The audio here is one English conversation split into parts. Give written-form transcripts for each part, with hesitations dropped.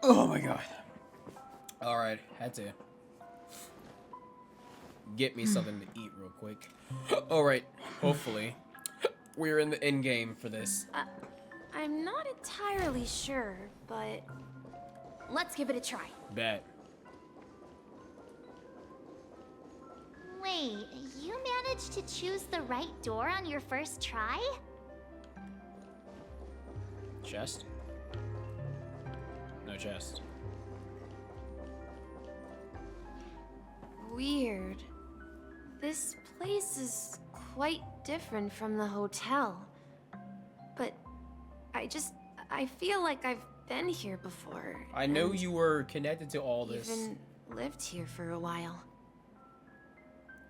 Oh my god. Alright, had to get me something to eat real quick. Alright, hopefully we're in the end game for this. I'm not entirely sure, but let's give it a try. Bet. Wait, you managed to choose the right door on your first try? Chest? No chest. Weird. This place is quite different from the hotel. But I feel like I've been here before. I know and you were connected to all this. even lived here for a while.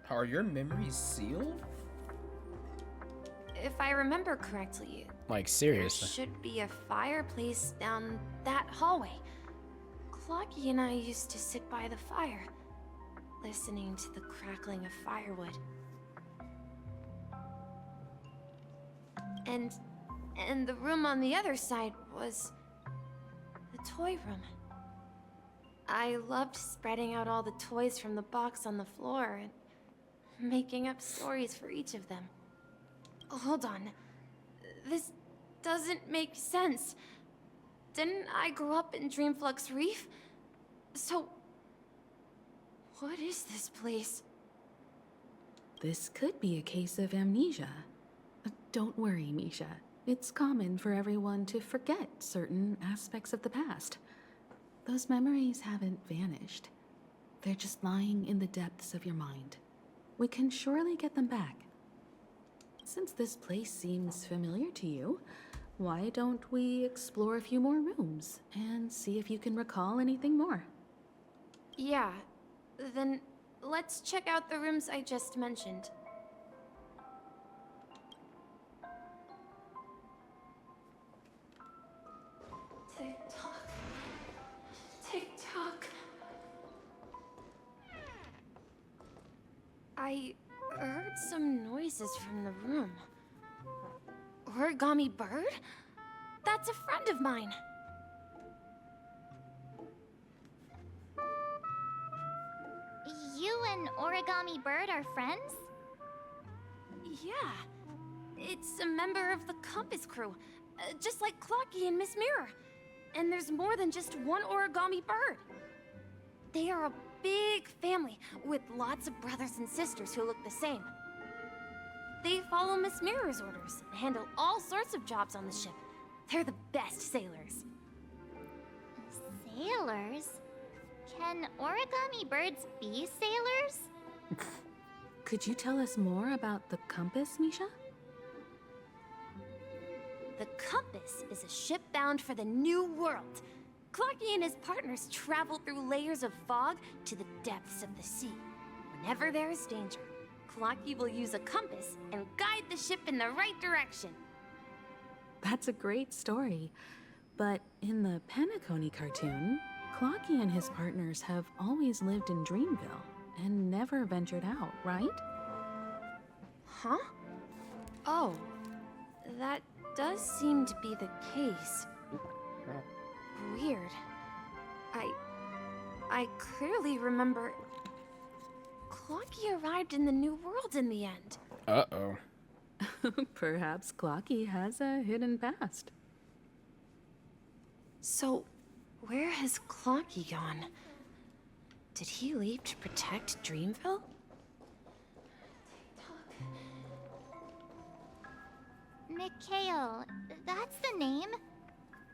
Are your memories sealed? If I remember correctly, Like, there seriously. should be a fireplace down that hallway. Clocky and I used to sit by the fire, listening to the crackling of firewood. And the room on the other side was the toy room. I loved spreading out all the toys from the box on the floor and making up stories for each of them. Hold on. This doesn't make sense. Didn't I grow up in Dreamflux Reef? So, what is this place? This could be a case of amnesia. Don't worry, Misha. It's common for everyone to forget certain aspects of the past. Those memories haven't vanished. They're just lying in the depths of your mind. We can surely get them back. Since this place seems familiar to you, why don't we explore a few more rooms and see if you can recall anything more? Yeah, then let's check out the rooms I just mentioned. Tick-tock. Tick-tock. I heard some noises from the room. Origami bird? That's a friend of mine. You and Origami Bird are friends? Yeah. It's a member of the Compass crew, just like Clocky and Miss Mirror. And there's more than just one origami bird. They are a big family with lots of brothers and sisters who look the same. They follow Miss Mirror's orders and handle all sorts of jobs on the ship. They're the best sailors. Sailors? Can origami birds be sailors? Could you tell us more about the compass, Misha? The Compass is a ship bound for the New World. Clocky and his partners travel through layers of fog to the depths of the sea. Whenever there is danger, Clocky will use a compass and guide the ship in the right direction. That's a great story. But in the Penacony cartoon, Clocky and his partners have always lived in Dreamville and never ventured out, right? Huh? Oh, that does seem to be the case. Weird. I clearly remember Clocky arrived in the New World in the end. Uh-oh. Perhaps Clocky has a hidden past. So, where has Clocky gone? Did he leave to protect Dreamville? Mikhail, that's the name.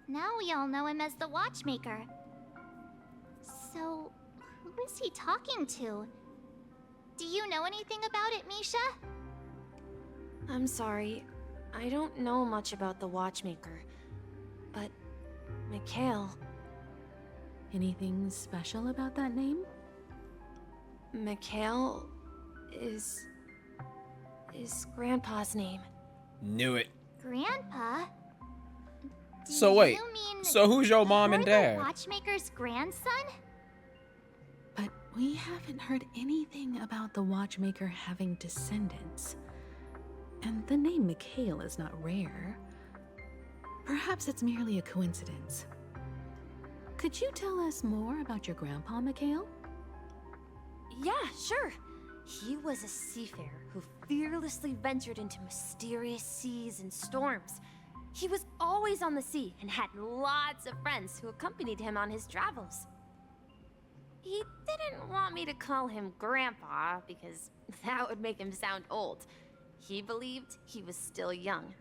Now we all know him as the Watchmaker. So, who is he talking to? Do you know anything about it, Misha? I'm sorry. I don't know much about the Watchmaker. But, Mikhail, Anything special about that name? Mikhail is Grandpa's name. Knew it. Grandpa? Do So wait, you mean so who's your mom and you're dad? the Watchmaker's grandson? But we haven't heard anything about the Watchmaker having descendants. And the name Mikhail is not rare. Perhaps it's merely a coincidence. Could you tell us more about your grandpa, Mikhail? Yeah, sure. He was a seafarer who fearlessly ventured into mysterious seas and storms. He was always on the sea and had lots of friends who accompanied him on his travels. He didn't want me to call him Grandpa because that would make him sound old. He believed he was still young.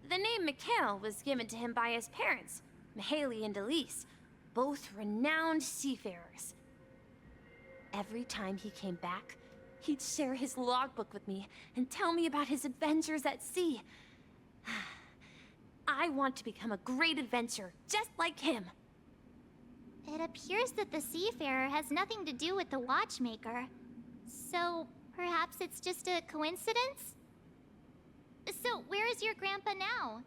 The name Mikhail was given to him by his parents, Mihaly and Elise, both renowned seafarers. Every time he came back, he'd share his logbook with me and tell me about his adventures at sea. I want to become a great adventurer, just like him. It appears that the seafarer has nothing to do with the watchmaker. So, perhaps it's just a coincidence? So, where is your grandpa now?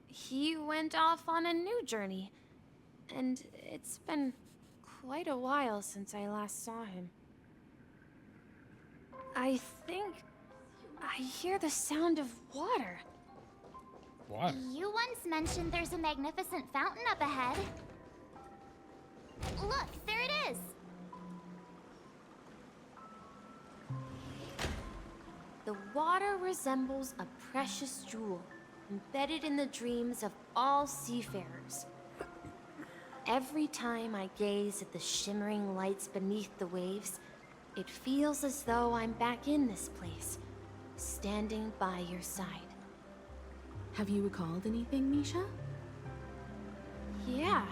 He went off on a new journey, and it's been quite a while since I last saw him. I think I hear the sound of water. What? You once mentioned there's a magnificent fountain up ahead. Look, there it is! The water resembles a precious jewel, embedded in the dreams of all seafarers. Every time I gaze at the shimmering lights beneath the waves, it feels as though I'm back in this place, standing by your side. Have you recalled anything, Misha? Yeah,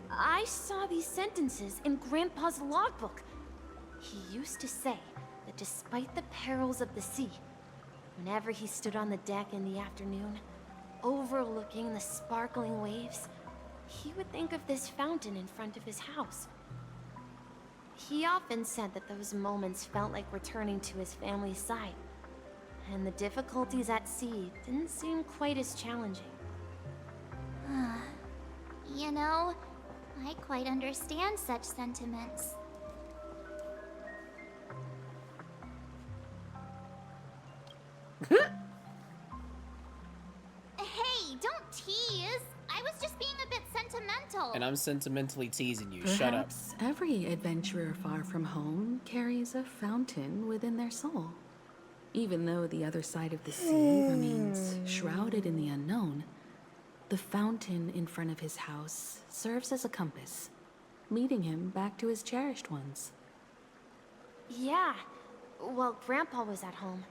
I saw these sentences in Grandpa's logbook. He used to say that despite the perils of the sea, whenever he stood on the deck in the afternoon, overlooking the sparkling waves, he would think of this fountain in front of his house. He often said that those moments felt like returning to his family's side, and the difficulties at sea didn't seem quite as challenging. You know, I quite understand such sentiments. Hey, don't tease! I was just being a bit sentimental. And I'm sentimentally teasing you. Shut up. Perhaps every adventurer far from home carries a fountain within their soul. Even though the other side of the sea remains shrouded in the unknown, the fountain in front of his house serves as a compass, leading him back to his cherished ones. Yeah, while Grandpa was at home,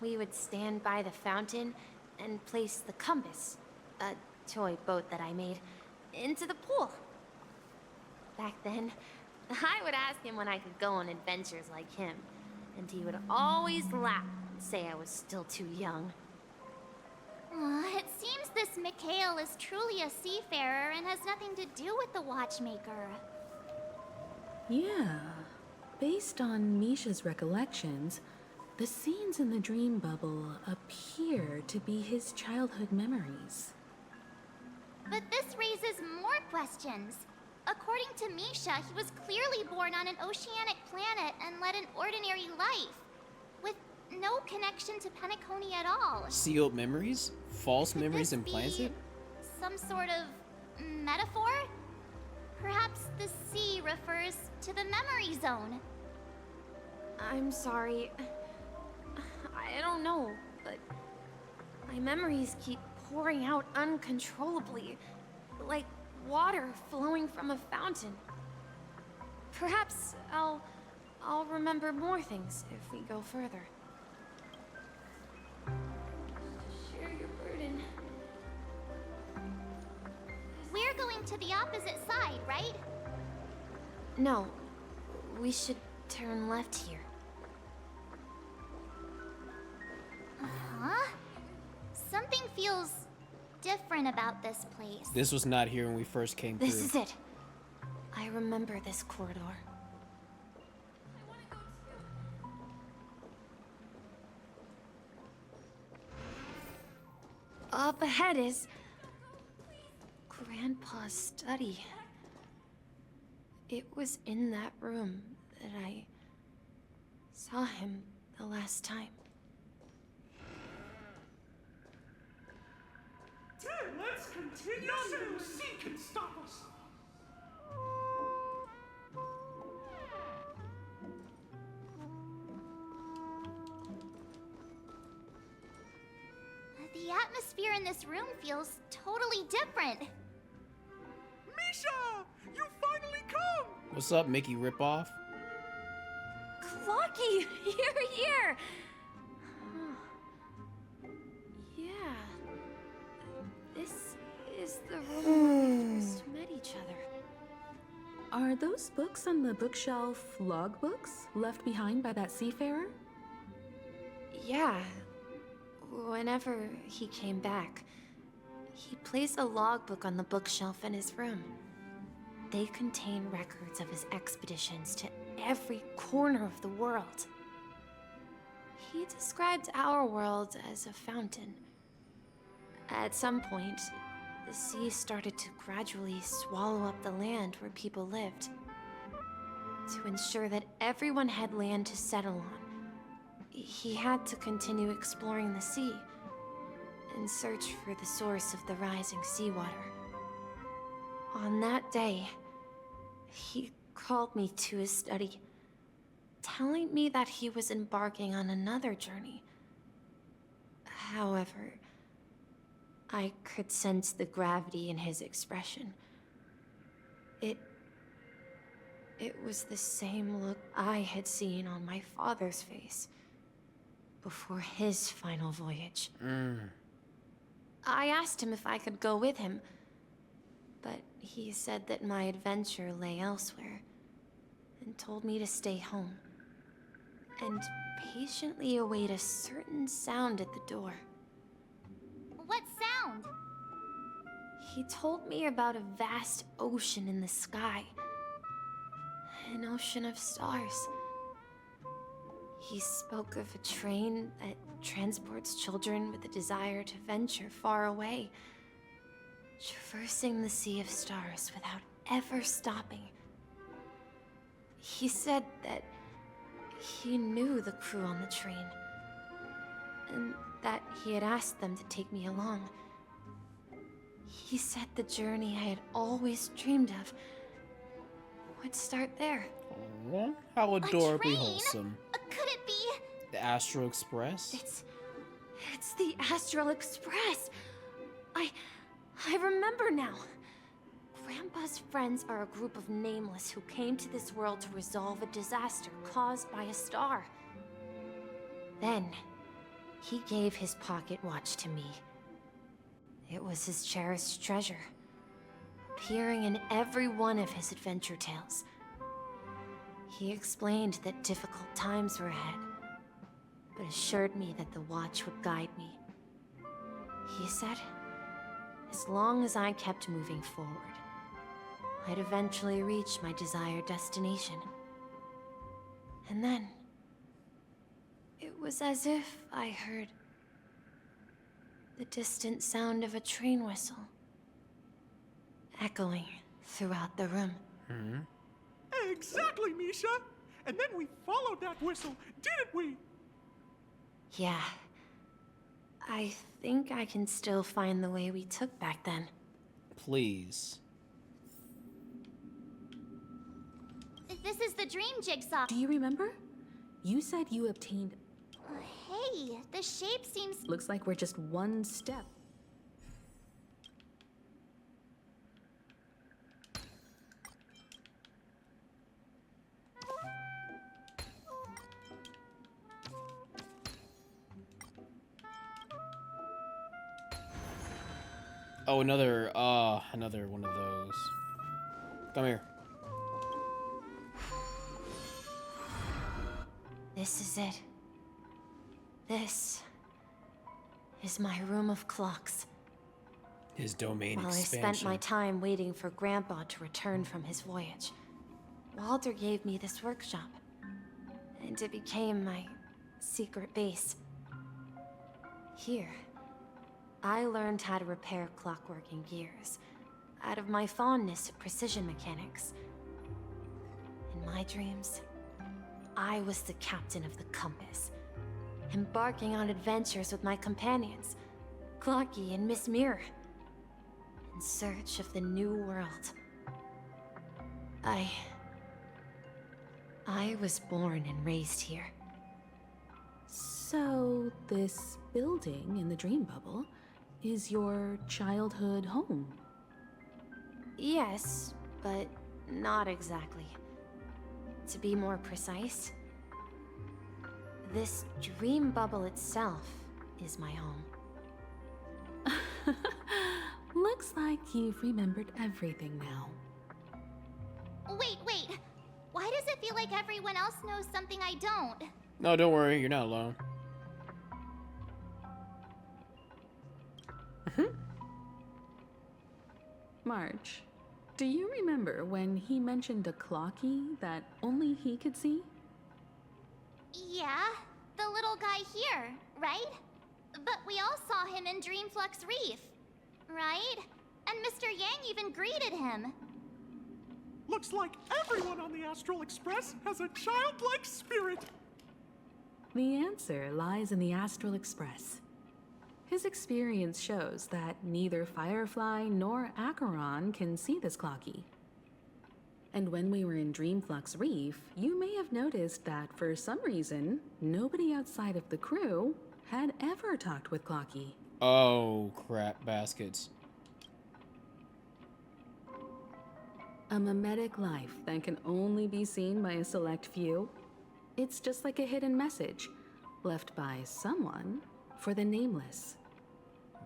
we would stand by the fountain and place the compass, a toy boat that I made, into the pool. Back then, I would ask him when I could go on adventures like him, and he would always laugh and say I was still too young. It seems this Mikhail is truly a seafarer and has nothing to do with the watchmaker. Yeah, based on Misha's recollections, the scenes in the dream bubble appear to be his childhood memories. But this raises more questions. According to Misha, he was clearly born on an oceanic planet and led an ordinary life, with no connection to Penacony at all. Sealed memories? False Could memories this implanted? be some sort of metaphor? Perhaps the sea refers to the memory zone. I'm sorry. I don't know, but my memories keep pouring out uncontrollably, like water flowing from a fountain. Perhaps I'll remember more things if we go further. Share your burden. We're going to the opposite side, right? No, we should turn left here. Huh? Something feels different about this place. This was not here when we first came This through. is it. I remember this corridor. Up ahead is Grandpa's study. It was in that room that I saw him the last time. Let's continue. Nothing she can stop us. in this room feels totally different. Misha! You finally come! What's up, Mickey Ripoff? Clocky, you're here! Yeah. This is the room where we first met each other. Are those books on the bookshelf logbooks left behind by that seafarer? Yeah. Whenever he came back, he placed a logbook on the bookshelf in his room. They contain records of his expeditions to every corner of the world. He described our world as a fountain. At some point, the sea started to gradually swallow up the land where people lived. To ensure that everyone had land to settle on, he had to continue exploring the sea and search for the source of the rising seawater. On that day, he called me to his study, telling me that he was embarking on another journey. However, I could sense the gravity in his expression. It was the same look I had seen on my father's face before his final voyage. I asked him if I could go with him, but he said that my adventure lay elsewhere and told me to stay home and patiently await a certain sound at the door. What sound? He told me about a vast ocean in the sky. An ocean of stars. He spoke of a train that transports children with a desire to venture far away, traversing the sea of stars without ever stopping. He said that he knew the crew on the train, and that he had asked them to take me along. He said the journey I had always dreamed of would start there. Aw, how adorably train? wholesome. Could it be? The Astro Express? It's the Astral Express. I remember now. Grandpa's friends are a group of nameless who came to this world to resolve a disaster caused by a star. Then, he gave his pocket watch to me. It was his cherished treasure, appearing in every one of his adventure tales. He explained that difficult times were ahead, but assured me that the watch would guide me. He said, as long as I kept moving forward, I'd eventually reach my desired destination. And then, it was as if I heard the distant sound of a train whistle, echoing throughout the room. Exactly, Misha! And then we followed that whistle, didn't we? Yeah. I think I can still find the way we took back then. Please. This is the dream jigsaw. Do you remember? You said you obtained... Hey, the shape seems... Looks like we're just one step. Oh, another one of those. Come here. This is it. This is my room of clocks. His domain While I expansion. spent my time waiting for Grandpa to return from his voyage, Walter gave me this workshop, and it became my secret base. Here, I learned how to repair clockwork and gears, out of my fondness of precision mechanics. In my dreams, I was the captain of the compass, embarking on adventures with my companions, Clocky and Miss Mirror, in search of the new world. I was born and raised here. So, this building in the dream bubble is your childhood home. Yes, but not exactly. To be more precise, this dream bubble itself is my home. Looks like you've remembered everything now. Wait. Why does it feel like everyone else knows something I don't? No, don't worry, you're not alone. March, do you remember when he mentioned a clocky that only he could see? Yeah, the little guy here, right? But we all saw him in Dreamflux Reef, right? And Mr. Yang even greeted him. Looks like everyone on the Astral Express has a childlike spirit. The answer lies in the Astral Express. His experience shows that neither Firefly nor Acheron can see this clocky. And when we were in Dreamflux Reef, you may have noticed that for some reason, nobody outside of the crew had ever talked with Clocky. Oh, crap baskets. A mimetic life that can only be seen by a select few. It's just like a hidden message left by someone for the nameless.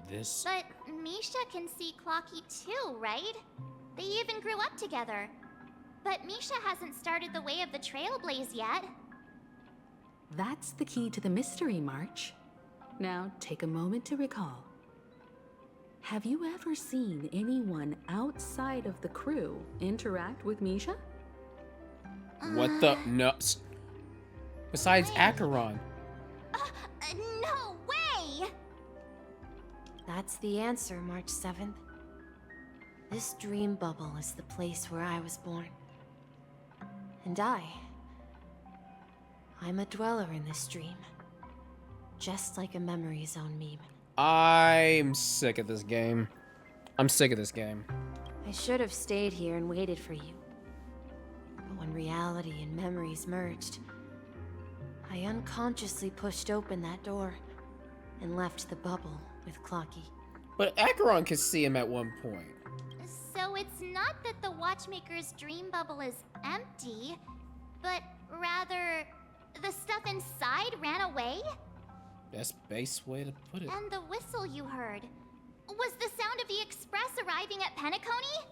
This... But Misha can see Clocky too, right? They even grew up together. But Misha hasn't started the way of the Trailblaze yet. That's the key to the mystery, March. Now take a moment to recall. Have you ever seen anyone outside of the crew interact with Misha? What the... No. Besides Acheron. No way! That's the answer, March 7th. This dream bubble is the place where I was born. And I'm a dweller in this dream. Just like a memory zone meme. I'm sick of this game. I'm sick of this game. I should have stayed here and waited for you. But when reality and memories merged, I unconsciously pushed open that door and left the bubble with Clocky. But Acheron could see him at one point. So it's not that the Watchmaker's dream bubble is empty, but rather the stuff inside ran away? Best base way to put it. And the whistle you heard was the sound of the express arriving at Penacony?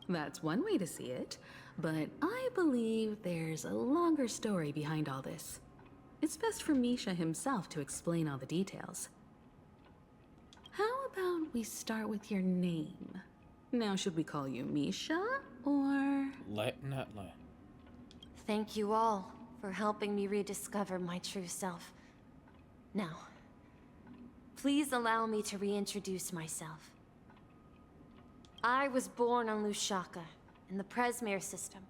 That's one way to see it, but I believe there's a longer story behind all this. It's best for Misha himself to explain all the details. How about we start with your name? Now, should we call you Misha, or... Not let. Thank you all for helping me rediscover my true self. Now, please allow me to reintroduce myself. I was born on Lushaka, in the Presmere system,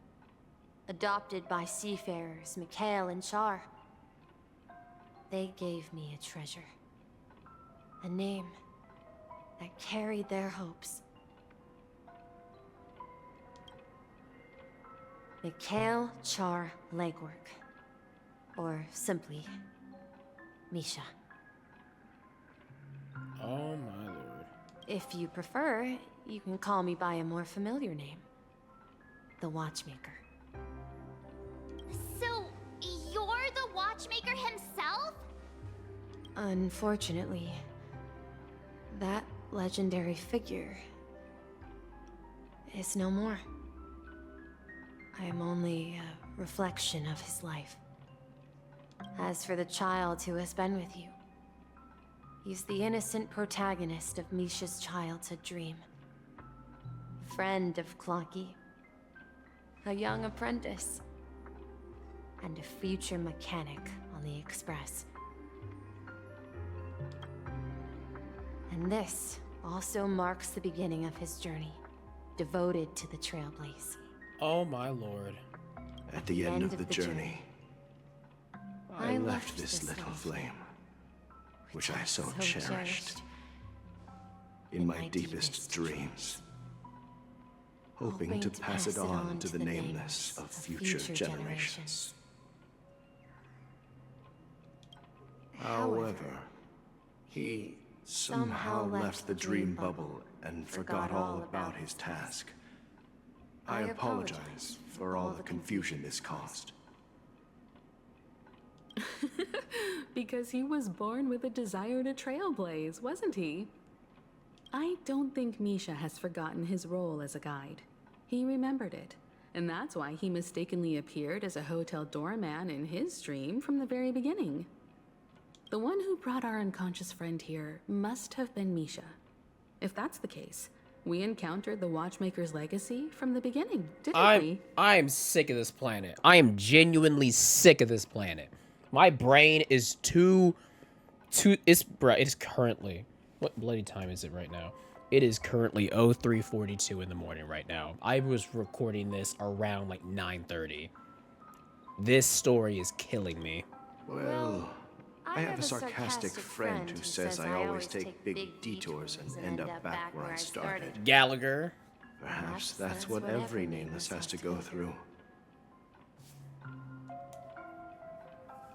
adopted by seafarers Mikhail and Char. They gave me a treasure, a name that carried their hopes. Mikhail Char Legwork, or simply, Misha. Oh my lord. If you prefer, you can call me by a more familiar name. The Watchmaker. So, you're the Watchmaker himself? Unfortunately, that legendary figure is no more. I am only a reflection of his life. As for the child who has been with you, he's the innocent protagonist of Misha's childhood dream. Friend of Clocky, a young apprentice, and a future mechanic on the Express. And this also marks the beginning of his journey, devoted to the Trailblaze. Oh my lord. At the end of the journey, I left this little flame, which I so cherished, in my deepest dreams, hoping to pass it on to the nameless of future generations. However, he somehow left the dream bubble and forgot all about his task. I apologize for all the confusion this caused. Because he was born with a desire to trailblaze, wasn't he? I don't think Misha has forgotten his role as a guide. He remembered it, and that's why he mistakenly appeared as a hotel doorman in his dream from the very beginning. The one who brought our unconscious friend here must have been Misha. If that's the case, we encountered the Watchmaker's legacy from the beginning, didn't we? I am sick of this planet. I am genuinely sick of this planet. My brain is bruh, it is currently, what bloody time is it right now? It is currently 03:42 in the morning right now. I was recording this around like 9:30. This story is killing me. Well, I have a sarcastic friend who says I always take big detours and end up back where I started. Gallagher. Perhaps that's what every nameless has to go through.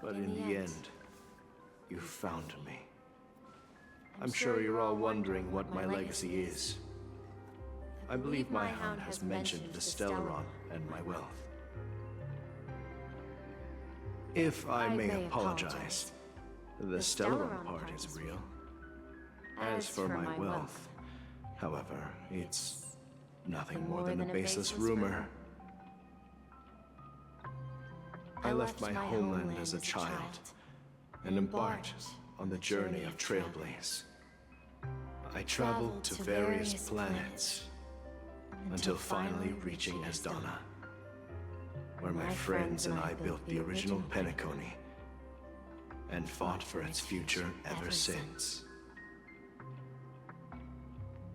But in the end, you found me. I'm sure you're all wondering what my legacy is. I believe my hound has mentioned the Stellaron and my wealth. If I may apologize, the Stellaron part is real. As for my wealth, however, it's nothing more than a baseless rumor. I left my homeland as a child and embarked on the journey of Trailblaze. I traveled to various planets until finally reaching Asdana, where my friends and I built the original Penacony and fought for its future ever since.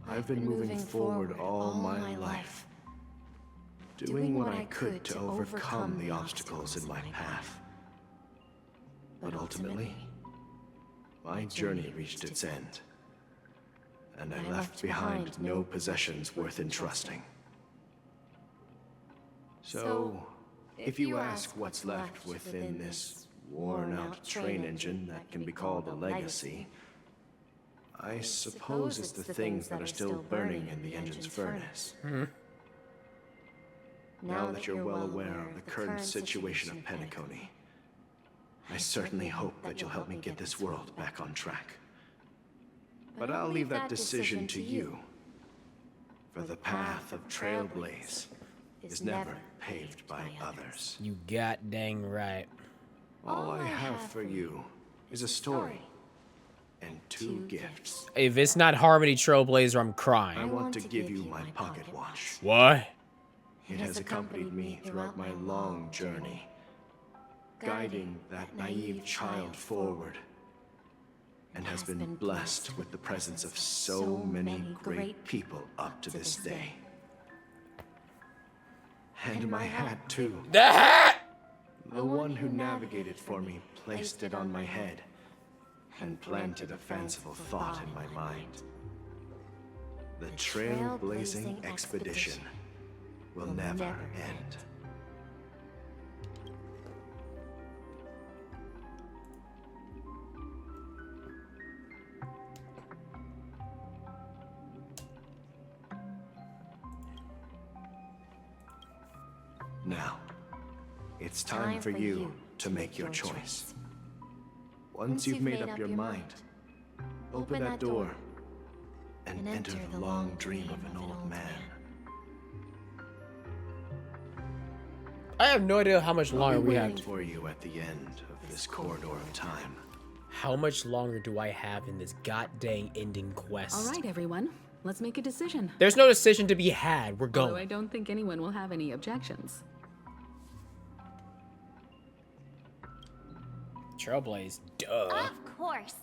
I've been moving forward all my life, doing what I could to overcome the obstacles in my path. But ultimately, my journey reached its end, and I left behind no possessions worth entrusting. So, if you ask what's left within this worn-out train engine that can be called a legacy, I suppose it's the things that are still burning in the engine's furnace. Now that you're well aware of the current situation of Penacony, I certainly hope that you'll help me get this world back on track. But I'll leave that decision to you, for the path of Trailblaze is never paved by others. You god dang right. All I have for you is a story and two gifts. If it's not Harmony Trailblazer, I'm I crying. want to give you my pocket watch. What? It has accompanied me throughout my long journey, guiding that naive child forward, and has been blessed with the presence of so many great people up to this day. And my hat, too. The hat! The one who navigated for me placed it on my head and planted a fanciful thought in my mind. The trailblazing expedition will never end. Now, it's time for you to make your choice. Once you've made up your mind, open that door and enter the long dream of an old man. I have no idea how much longer we have. For you at the end of this corridor of time. How much longer do I have in this goddamn ending quest? All right, everyone. Let's make a decision. There's no decision to be had. We're Although I going. don't think anyone will have any objections. Trailblaze, duh. Of course.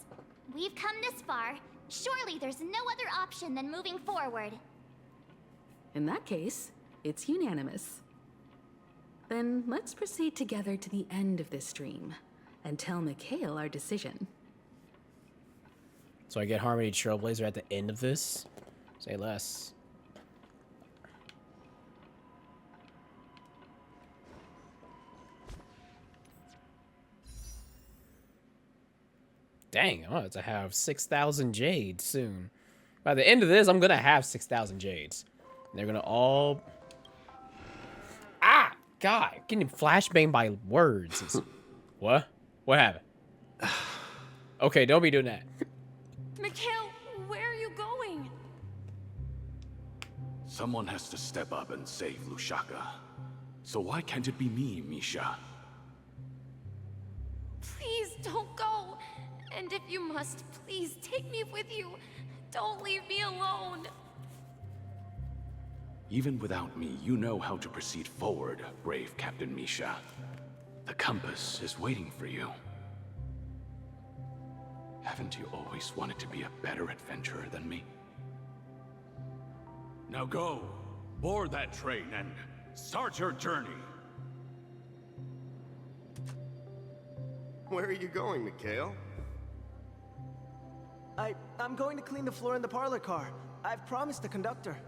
We've come this far. Surely there's no other option than moving forward. In that case, it's unanimous. Then let's proceed together to the end of this dream and tell Mikhail our decision. So I get Harmony Trailblazer at the end of this? Say less. Dang, I'm about to have 6,000 jades soon. By the end of this, I'm gonna have 6,000 jades. They're gonna all... Ah! God, getting flashbanged by words. What? What happened? Okay, don't be doing that. Mikhail, where are you going? Someone has to step up and save Lushaka. So why can't it be me, Misha? Please don't go. And if you must, please take me with you. Don't leave me alone. Even without me, you know how to proceed forward, brave Captain Misha. The compass is waiting for you. Haven't you always wanted to be a better adventurer than me? Now go, board that train and start your journey. Where are you going, Mikhail? I'm going to clean the floor in the parlor car. I've promised the conductor.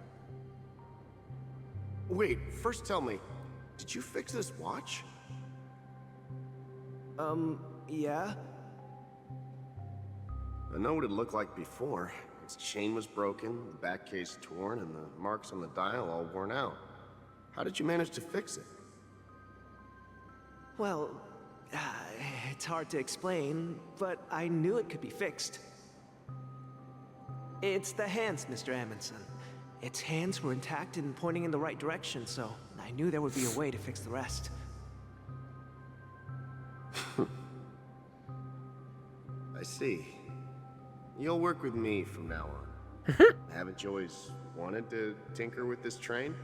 Wait, first tell me, did you fix this watch? Yeah? I know what it looked like before. Its chain was broken, the back case torn, and the marks on the dial all worn out. How did you manage to fix it? Well, it's hard to explain, but I knew it could be fixed. It's the hands, Mr. Amundsen. Its hands were intact and pointing in the right direction, so I knew there would be a way to fix the rest. I see. You'll work with me from now on. Haven't you always wanted to tinker with this train?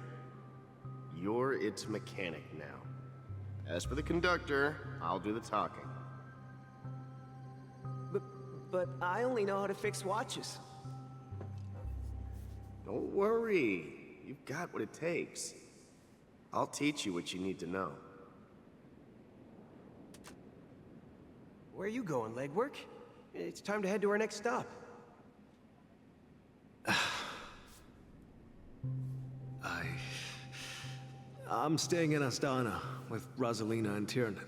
You're its mechanic now. As for the conductor, I'll do the talking. But I only know how to fix watches. Don't worry. You've got what it takes. I'll teach you what you need to know. Where are you going, legwork? It's time to head to our next stop. I'm staying in Astana with Rosalina and Tiernan.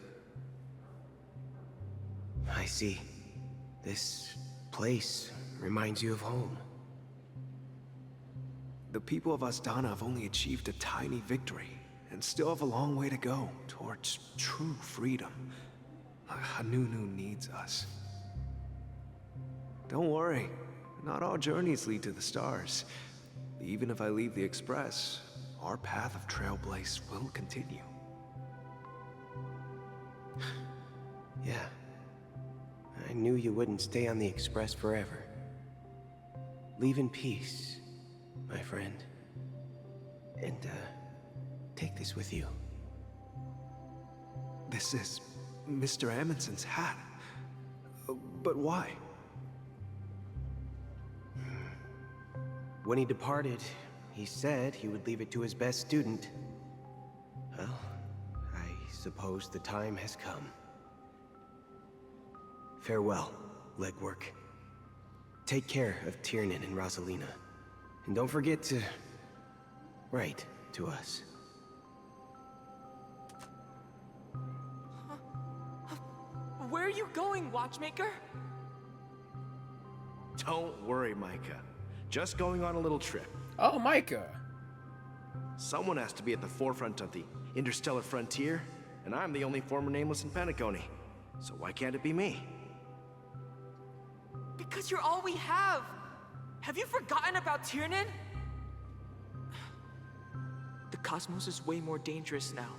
I see. This place reminds you of home. The people of Astana have only achieved a tiny victory, and still have a long way to go towards true freedom. Hanunu needs us. Don't worry, not all journeys lead to the stars. Even if I leave the Express, our path of Trailblaze will continue. Yeah. I knew you wouldn't stay on the Express forever. Leave in peace, my friend. And, take this with you. This is Mr. Amundsen's hat. But why? When he departed, he said he would leave it to his best student. Well, I suppose the time has come. Farewell, legwork. Take care of Tiernan and Rosalina. And don't forget to write to us. Where are you going, Watchmaker? Don't worry, Micah. Just going on a little trip. Oh, Micah. Someone has to be at the forefront of the interstellar frontier, and I'm the only former nameless in Penacony. So why can't it be me? Because you're all we have. Have you forgotten about Tiernan? The cosmos is way more dangerous now.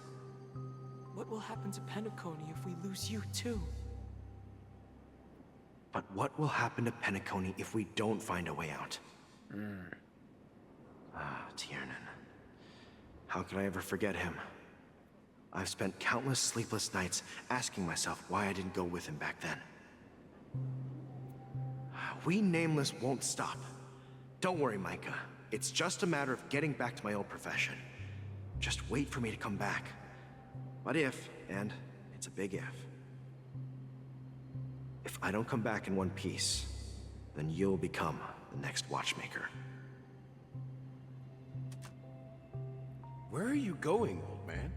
What will happen to Penacony if we lose you too? But what will happen to Penacony if we don't find a way out? Tiernan. How could I ever forget him? I've spent countless sleepless nights asking myself why I didn't go with him back then. We Nameless won't stop. Don't worry, Micah. It's just a matter of getting back to my old profession. Just wait for me to come back. But if, and it's a big if I don't come back in one piece, then you'll become the next Watchmaker. Where are you going, old man?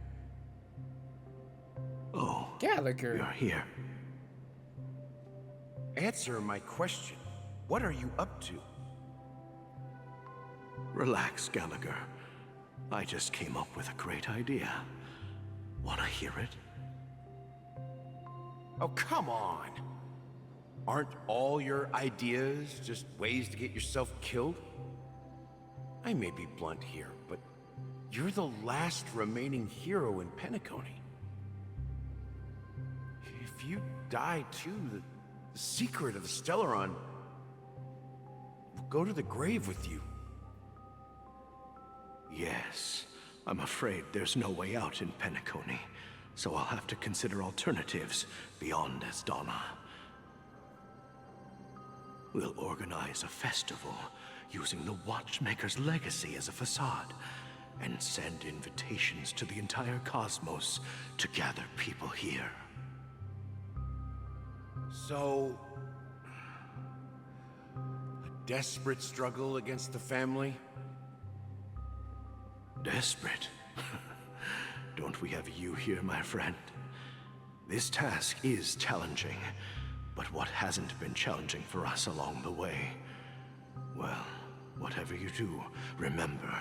Oh, Gallagher. you're here. Answer my question. What are you up to? Relax, Gallagher. I just came up with a great idea. Wanna hear it? Oh, come on! Aren't all your ideas just ways to get yourself killed? I may be blunt here, but you're the last remaining hero in Penacony. If you die too, the secret of the Stellaron will go to the grave with you. Yes, I'm afraid there's no way out in Penacony, so I'll have to consider alternatives beyond Asdana. We'll organize a festival using the Watchmaker's legacy as a facade, and send invitations to the entire cosmos to gather people here. So, a desperate struggle against the family? Desperate? Don't we have you here, my friend? This task is challenging, but what hasn't been challenging for us along the way? Well, whatever you do, remember,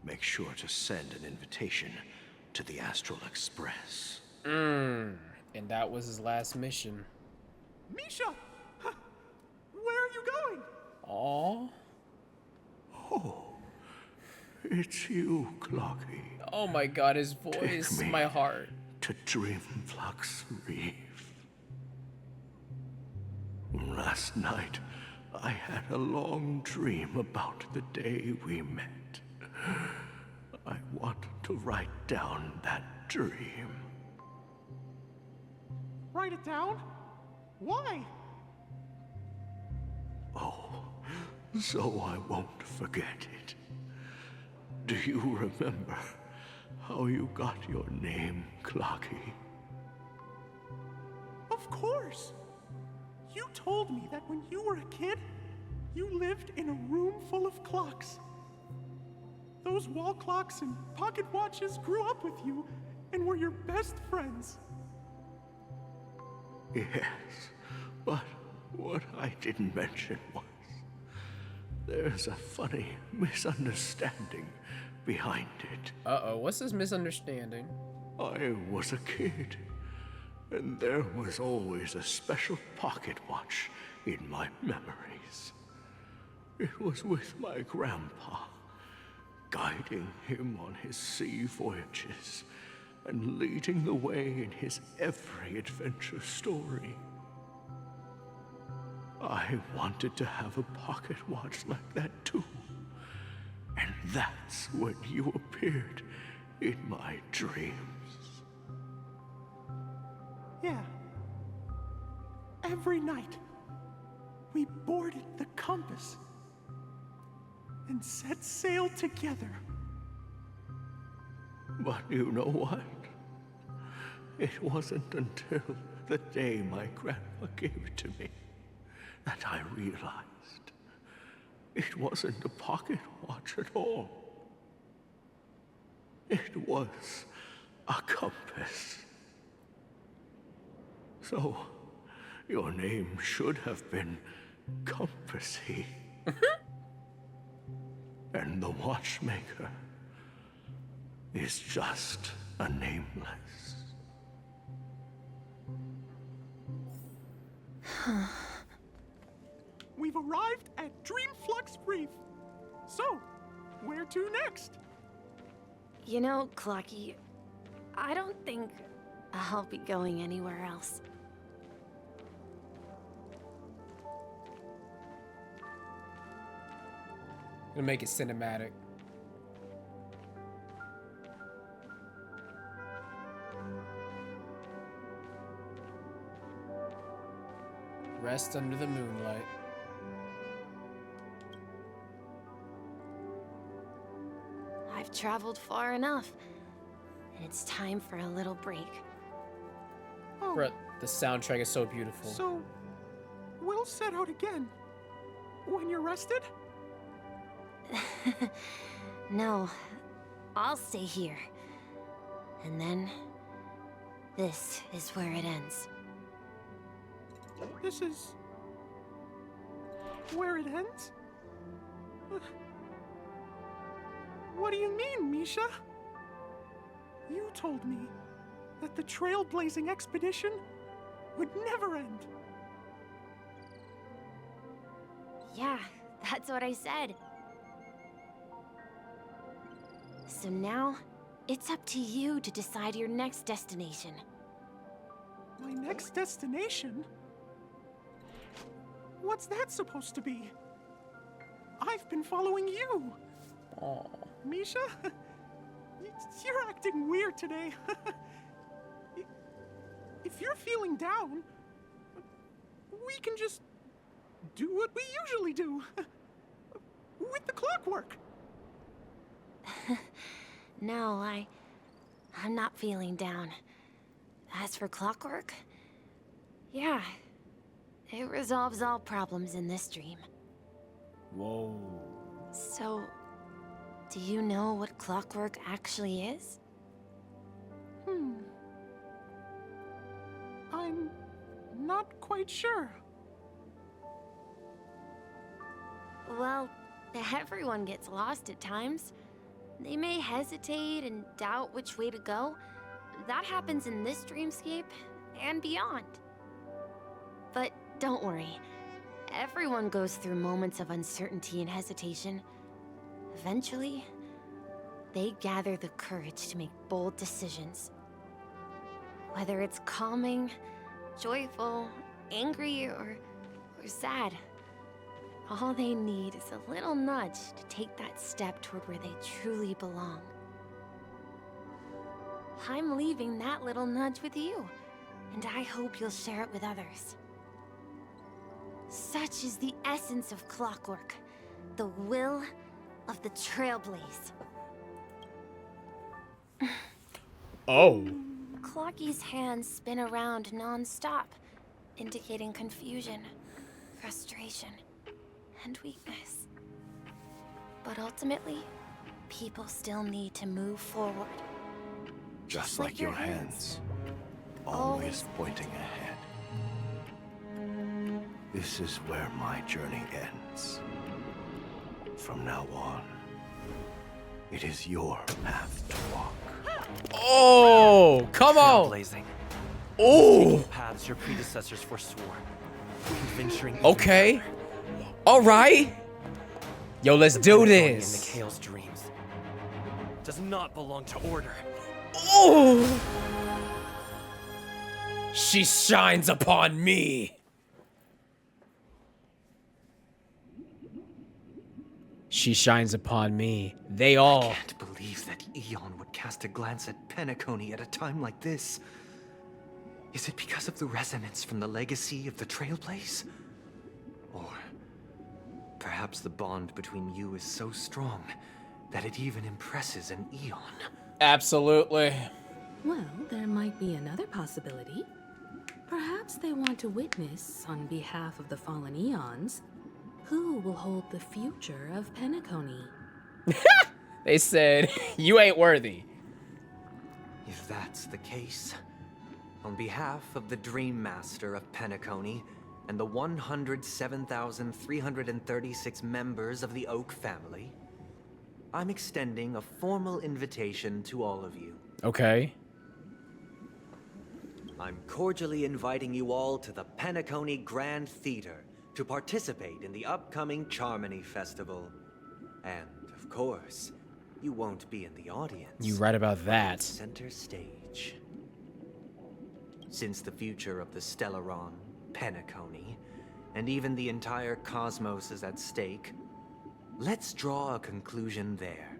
make sure to send an invitation to the Astral Express. And that was his last mission. Misha! Where are you going? Aww. Oh, it's you, Clocky. Oh my god, his voice, Take me my heart. to Dreamflux Reef. Last night, I had a long dream about the day we met. I want to write down that dream. Write it down? Why? Oh, so I won't forget it. Do you remember how you got your name, Clocky? Of course! You told me that when you were a kid, you lived in a room full of clocks. Those wall clocks and pocket watches grew up with you and were your best friends. Yes, but what I didn't mention was there's a funny misunderstanding behind it. Uh-oh, what's this misunderstanding? I was a kid, and there was always a special pocket watch in my memories. It was with my grandpa, guiding him on his sea voyages and leading the way in his every adventure story. I wanted to have a pocket watch like that too. And that's when you appeared in my dreams. Yeah. Every night, we boarded the compass and set sail together. But you know what? It wasn't until the day my grandma gave it to me that I realized it wasn't a pocket watch at all. It was a compass. So, your name should have been Compassy. And the watchmaker is just a nameless. We've arrived at Dreamflux Reef. So, where to next? You know, Clocky, I don't think I'll be going anywhere else. Gonna make it cinematic. Rest under the moonlight. I've traveled far enough. It's time for a little break. Oh, Bruh, the soundtrack is so beautiful. so we'll set out again when you're rested? No, I'll stay here. And then, this is where it ends. This is... where it ends? What do you mean, Misha? You told me that the trailblazing expedition would never end. Yeah, that's what I said. So now, it's up to you to decide your next destination. My next destination? What's that supposed to be? I've been following you. Oh. Misha? You're acting weird today. If you're feeling down, we can just do what we usually do. With the clockwork. No, I'm not feeling down. As for clockwork, yeah, it resolves all problems in this dream. Whoa. So, do you know what clockwork actually is? I'm not quite sure. Well, everyone gets lost at times. They may hesitate and doubt which way to go. That happens in this dreamscape and beyond. But don't worry. Everyone goes through moments of uncertainty and hesitation. Eventually, they gather the courage to make bold decisions. Whether it's calming, joyful, angry, or sad. All they need is a little nudge to take that step toward where they truly belong. I'm leaving that little nudge with you, and I hope you'll share it with others. Such is the essence of clockwork, the will of the Trailblaze. Oh. Clocky's hands spin around non-stop, indicating confusion, frustration, and weakness. But ultimately, people still need to move forward. Just like your hands, always pointing ahead. This is where my journey ends. From now on, it is your path to walk. Oh, come on. Trailblazing. Oh. Taking paths your predecessors forswore. Venturing even Okay. further. All right. Yo, let's do Penacony this. and Mikhail's dreams does not belong to order. Oh. She shines upon me. She shines upon me. They all. I can't believe that Eon would cast a glance at Penacony at a time like this. Is it because of the resonance from the legacy of the Trailblaze? Or perhaps the bond between you is so strong that it even impresses an Eon? Absolutely. Well, there might be another possibility. Perhaps they want to witness, on behalf of the fallen Eons, who will hold the future of Penacony. They said, you ain't worthy. If that's the case, on behalf of the Dream Master of Penacony and the 107,336 members of the Oak family, I'm extending a formal invitation to all of you. Okay. I'm cordially inviting you all to the Penacony Grand Theater to participate in the upcoming Charmony Festival. And, of course, you won't be in the audience. You right about that. Center stage. Since the future of the Stellaron, Penacony, and even the entire cosmos is at stake, let's draw a conclusion there,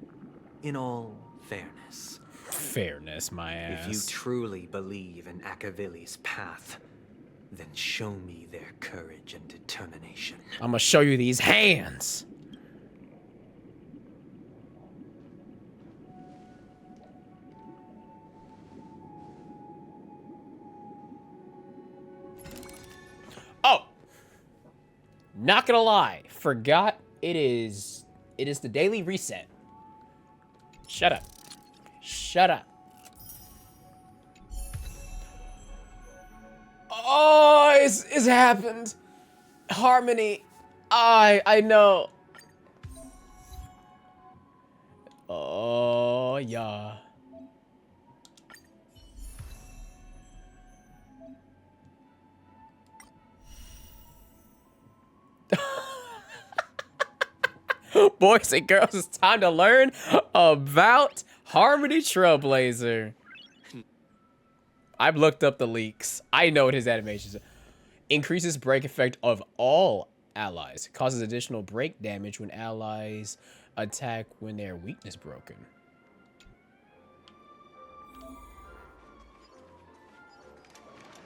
in all fairness. Fairness, my ass. If you truly believe in Akavili's path, then show me their courage and determination. I'm gonna show you these hands. Oh, not gonna lie, forgot it is the daily reset. Shut up. Shut up. Oh, it's happened. Harmony. I know. Oh, yeah. Boys and girls, it's time to learn about Harmony Trailblazer. I've looked up the leaks. I know what his animations are. Increases break effect of all allies. Causes additional break damage when allies attack when their weakness broken.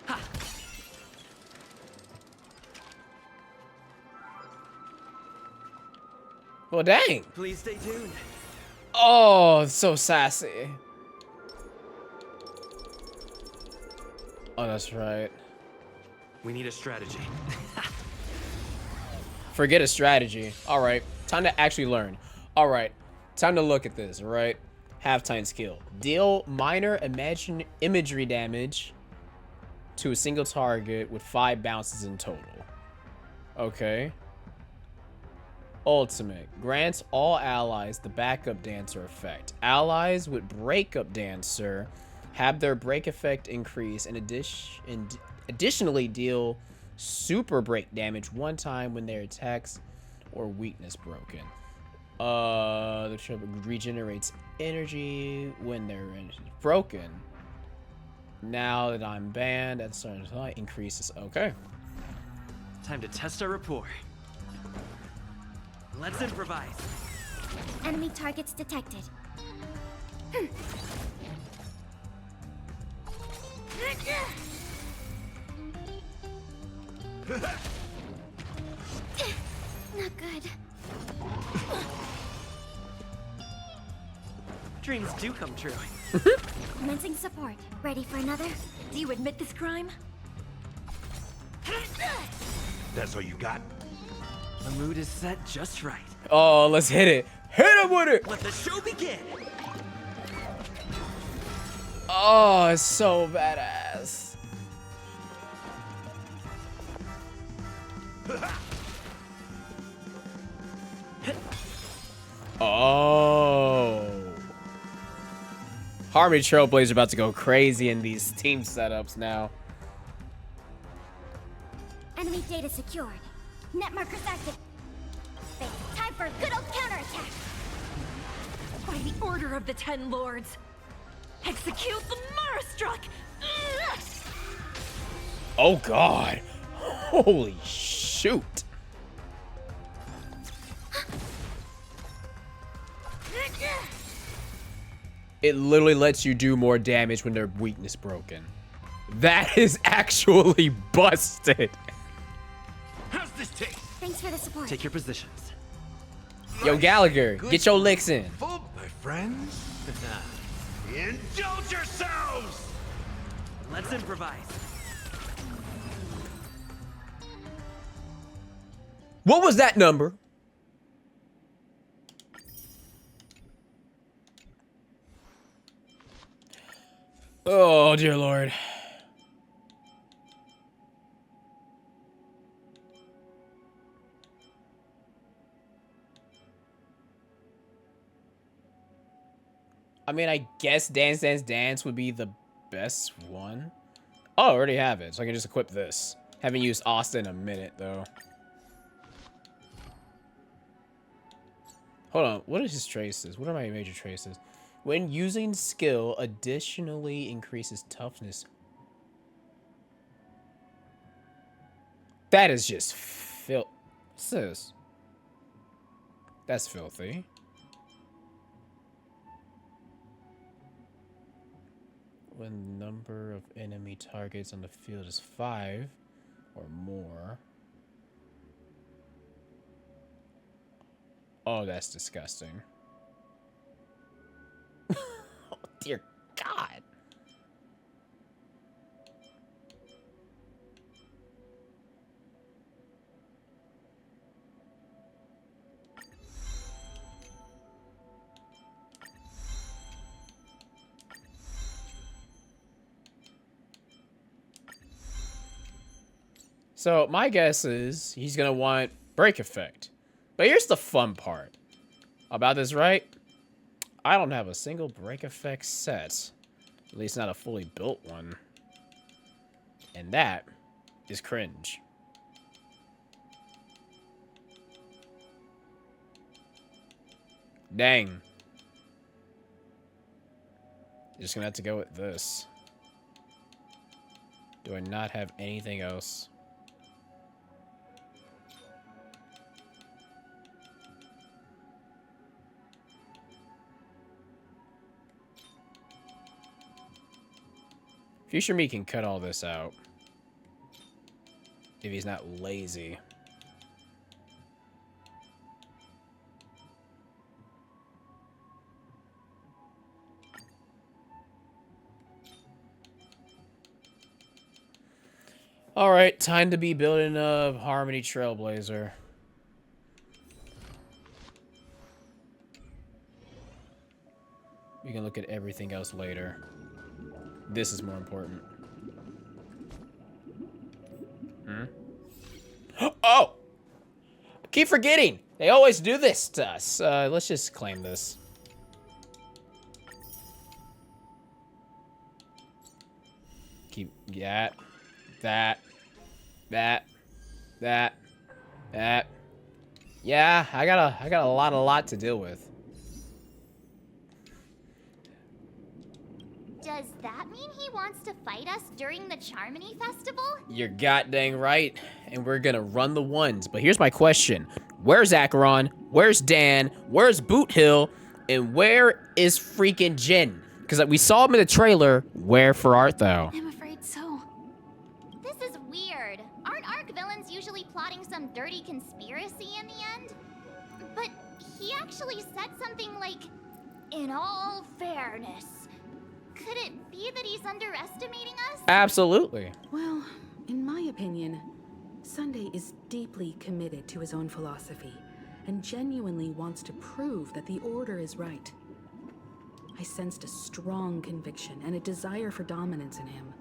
Ha. Well, dang. Please stay tuned. Oh, so sassy. Oh, that's right. We need a strategy. Forget a strategy. All right, time to actually learn. All right, time to look at this, all right? Halftime skill. Deal minor imagery damage to a single target with 5 bounces in total. Okay. Ultimate. Grants all allies the backup dancer effect. Allies with breakup dancer have their break effect increase and additionally deal super break damage 1 time when their attacks or weakness broken. The trip regenerates energy when their energy is broken. Now that I'm banned at certain time, increases. Okay. Time to test our rapport. Let's improvise. Enemy targets detected. Not good. Dreams do come true. Commencing support. Ready for another? Do you admit this crime? That's all you got? The mood is set just right. Oh, let's hit it. Hit him with it. Let the show begin. Oh, it's so badass. Oh. Harmony Trailblazer about to go crazy in these team setups now. Enemy data secured. Net markers active. Time for a good old counterattack. By the order of the 10 lords, execute the Marastruck! Oh god. Holy shoot. It literally lets you do more damage when their weakness broken. That is actually busted. How's this taste? Thanks for the support. Take your positions. Yo, Gallagher, get your licks in. My friends? Indulge yourselves! Let's improvise. What was that number? Oh, dear Lord. I mean, I guess Dance Dance Dance would be the best one. Oh, I already have it, so I can just equip this. Haven't used Austin in a minute, though. Hold on, what are his traces? What are my major traces? When using skill, additionally increases toughness. That is just what's this? That's filthy. When the number of enemy targets on the field is 5 or more. Oh, that's disgusting. Oh, dear God. So my guess is he's gonna want break effect. But here's the fun part about this, right? I don't have a single break effect set. At least not a fully built one. And that is cringe. Dang. Just gonna have to go with this. Do I not have anything else? Future me can cut all this out. If he's not lazy. Alright, time to be building a Harmony Trailblazer. We can look at everything else later. This is more important. Oh! I keep forgetting! They always do this to us. Let's just claim this. Keep that. That. Yeah, I got a lot to deal with. Does that mean he wants to fight us during the Charmony Festival? You're goddamn right, and we're gonna run the ones. But here's my question. Where's Acheron? Where's Dan? Where's Boot Hill? And where is freaking Jin? Because we saw him in the trailer. Where for art, though? I'm afraid so. This is weird. Aren't Arc villains usually plotting some dirty conspiracy in the end? But he actually said something like, "In all fairness." Could it be that he's underestimating us? Absolutely. Well, in my opinion, Sunday is deeply committed to his own philosophy and genuinely wants to prove that the Order is right. I sensed a strong conviction and a desire for dominance in him.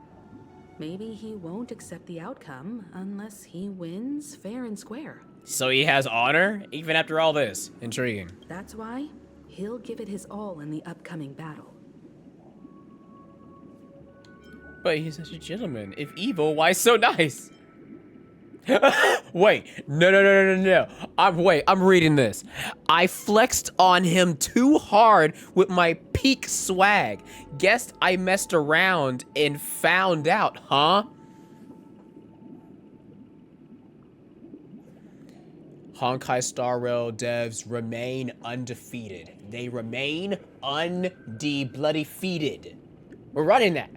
Maybe he won't accept the outcome unless he wins fair and square. So he has honor, even after all this. Intriguing. That's why he'll give it his all in the upcoming battle. But he's such a gentleman. If evil, why so nice? Wait, no. I'm reading this. I flexed on him too hard with my peak swag. Guessed I messed around and found out, huh? Honkai Star Rail devs remain undefeated. They remain undefeated. We're running that.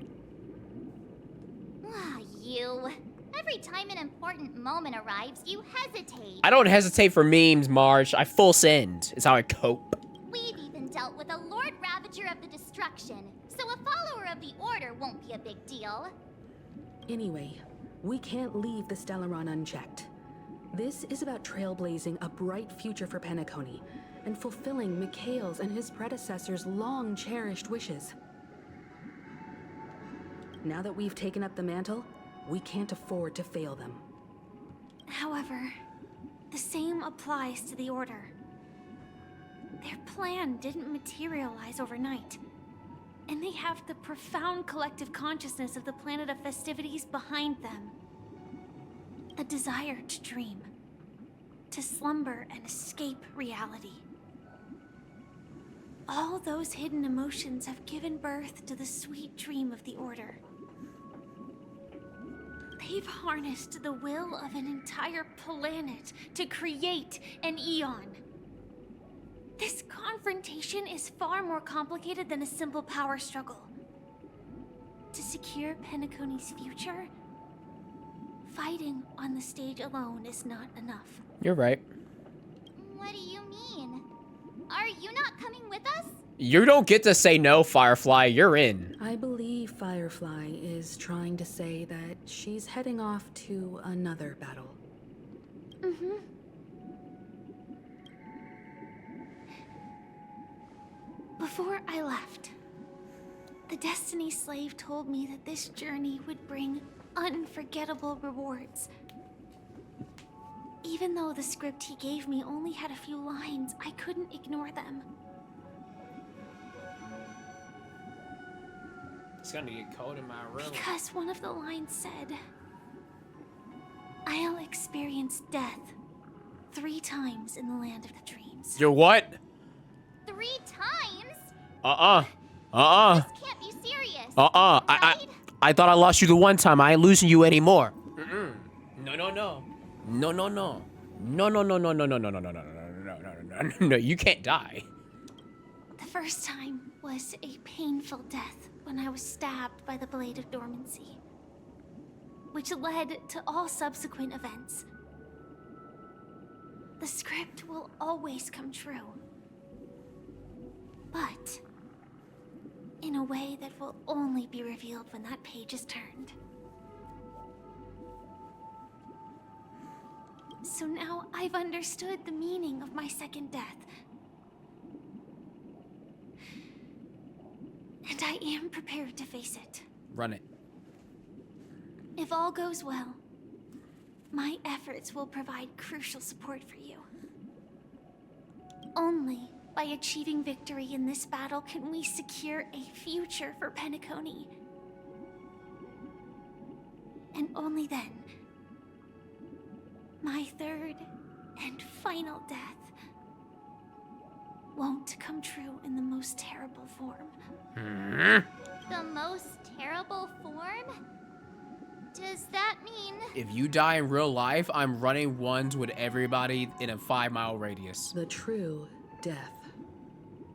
You. Every time an important moment arrives, you hesitate. I don't hesitate for memes, Marge. I full send. It's how I cope. We've even dealt with a Lord Ravager of the Destruction, so a follower of the Order won't be a big deal. Anyway, we can't leave the Stellaron unchecked. This is about trailblazing a bright future for Penacony and fulfilling Mikhail's and his predecessors' long-cherished wishes. Now that we've taken up the mantle, we can't afford to fail them. However, the same applies to the Order. Their plan didn't materialize overnight, and they have the profound collective consciousness of the planet of festivities behind them. A desire to dream, to slumber and escape reality. All those hidden emotions have given birth to the sweet dream of the Order. They've harnessed the will of an entire planet to create an Eon. This confrontation is far more complicated than a simple power struggle. To secure Penacony's future, fighting on the stage alone is not enough. You're right. What do you mean? Are you not coming with us? You don't get to say no, Firefly. You're in. I believe Firefly is trying to say that she's heading off to another battle. Mm-hmm. Before I left, the Destiny Slave told me that this journey would bring unforgettable rewards. Even though the script he gave me only had a few lines, I couldn't ignore them. It's gonna get cold in my room. Because one of the lines said, I'll experience death 3 times in the land of the dreams. You're what? 3 times? This can't be serious. Right? I thought I lost you the one time. I ain't losing you anymore. No, no, no. No, no, no. No, no, no, no, no, no, no, no, no, no, no, no, no, no, no, you can't die. The first time was a painful death when I was stabbed by the Blade of Dormancy, which led to all subsequent events. The script will always come true, but in a way that will only be revealed when that page is turned. So now I've understood the meaning of my second death. And I am prepared to face it. Run it. If all goes well, my efforts will provide crucial support for you. Only by achieving victory in this battle can we secure a future for Penacony. And only then, my third and final death won't come true in the most terrible form. The most terrible form? Does that mean... If you die in real life, I'm running ones with everybody in a 5-mile radius. The true death,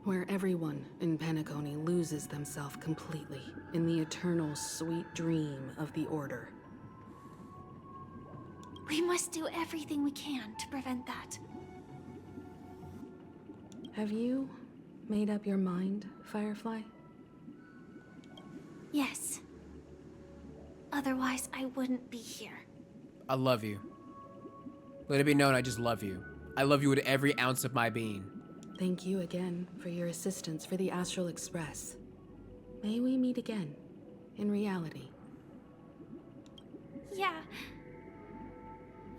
where everyone in Penacony loses themselves completely in the eternal sweet dream of the Order. We must do everything we can to prevent that. Have you made up your mind, Firefly? Yes. Otherwise, I wouldn't be here. I love you. Let it be known I just love you. I love you with every ounce of my being. Thank you again for your assistance for the Astral Express. May we meet again, in reality. Yeah.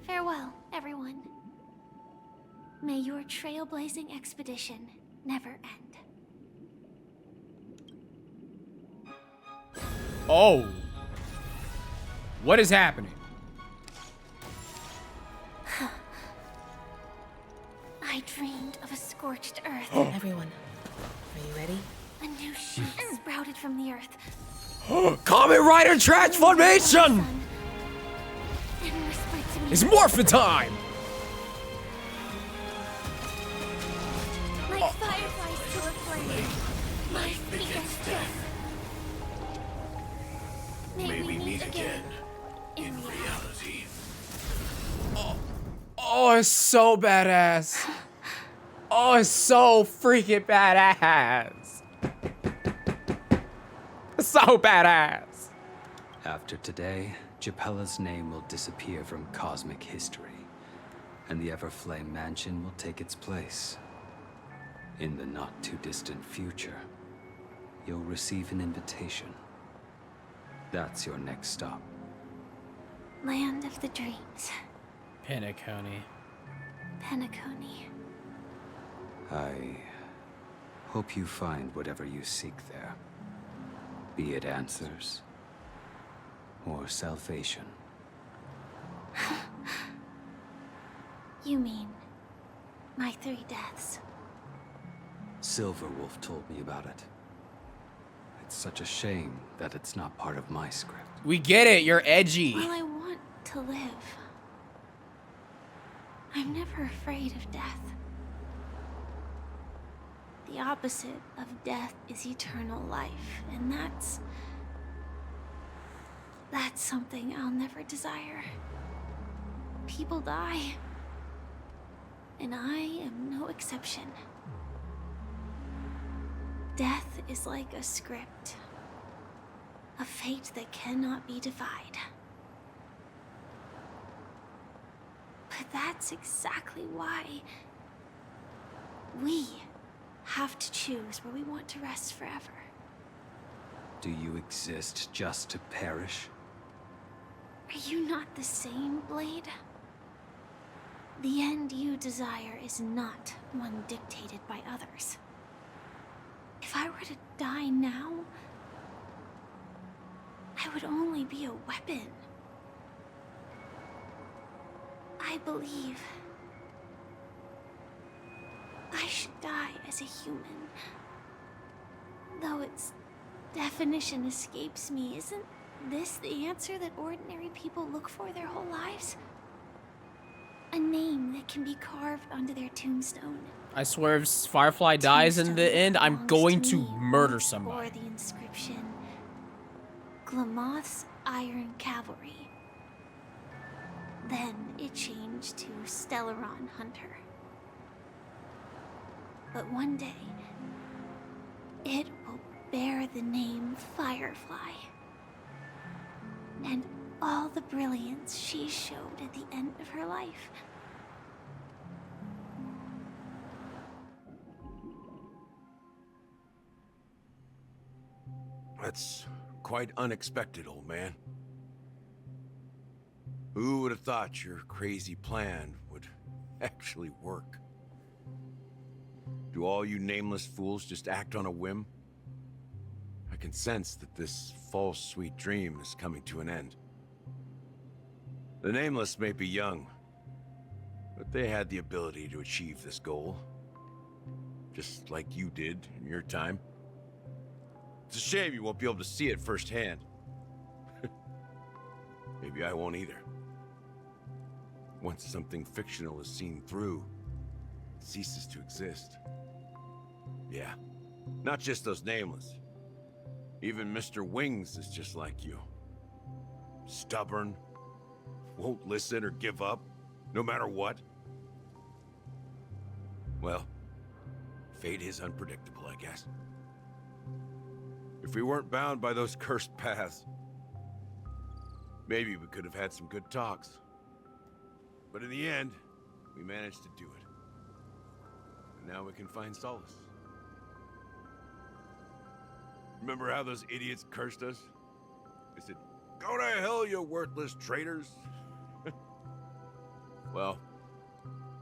Farewell, everyone. May your trailblazing expedition never end. Oh. What is happening? I dreamed of a scorched earth. Everyone, are you ready? A new shoot sprouted from the earth. Kamen Rider transformation! And whispered to me. It's morphin' time! Like fireflies to a flame. My biggest death. May we meet again. In reality. Oh, it's so badass. Oh, it's so freaking badass. It's so badass. After today, Japella's name will disappear from cosmic history, and the Everflame Mansion will take its place. In the not-too-distant future, you'll receive an invitation. That's your next stop. Land of the dreams. Penacony. Penacony. I hope you find whatever you seek there. Be it answers or salvation. You mean my 3 deaths? Silverwolf told me about it. It's such a shame that it's not part of my script. We get it, you're edgy. While I want to live, I'm never afraid of death. The opposite of death is eternal life, and that's something I'll never desire. People die, and I am no exception. Death is like a script, a fate that cannot be defied. But that's exactly why we have to choose where we want to rest forever. Do you exist just to perish? Are you not the same, Blade? The end you desire is not one dictated by others. If I were to die now, I would only be a weapon. I believe I should die as a human. Though its definition escapes me, isn't this the answer that ordinary people look for their whole lives? A name that can be carved onto their tombstone. I swear if Firefly dies in the end, I'm going to murder somebody. Or the inscription, Glamoth's Iron Cavalry. Then it changed to Stellaron Hunter. But one day, it will bear the name Firefly. And all the brilliance she showed at the end of her life. That's quite unexpected, old man. Who would have thought your crazy plan would actually work? Do all you nameless fools just act on a whim? I can sense that this false sweet dream is coming to an end. The nameless may be young, but they had the ability to achieve this goal. Just like you did in your time. It's a shame you won't be able to see it firsthand. Maybe I won't either. Once something fictional is seen through, it ceases to exist. Yeah, not just those nameless. Even Mr. Wings is just like you. Stubborn, won't listen or give up, no matter what. Well, fate is unpredictable, I guess. If we weren't bound by those cursed paths, maybe we could have had some good talks. But in the end, we managed to do it. And now we can find solace. Remember how those idiots cursed us? They said, "Go to hell, you worthless traitors." Well,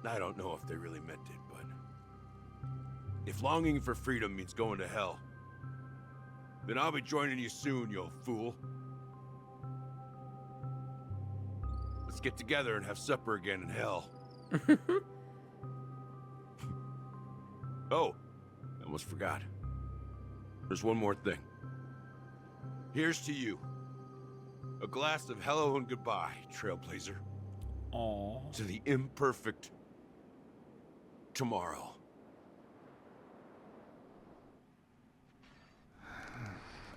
I don't know if they really meant it, but if longing for freedom means going to hell, then I'll be joining you soon, you old fool. Let's get together and have supper again in hell. Oh, I almost forgot. There's one more thing. Here's to you. A glass of hello and goodbye, Trailblazer. Aww. To the imperfect tomorrow.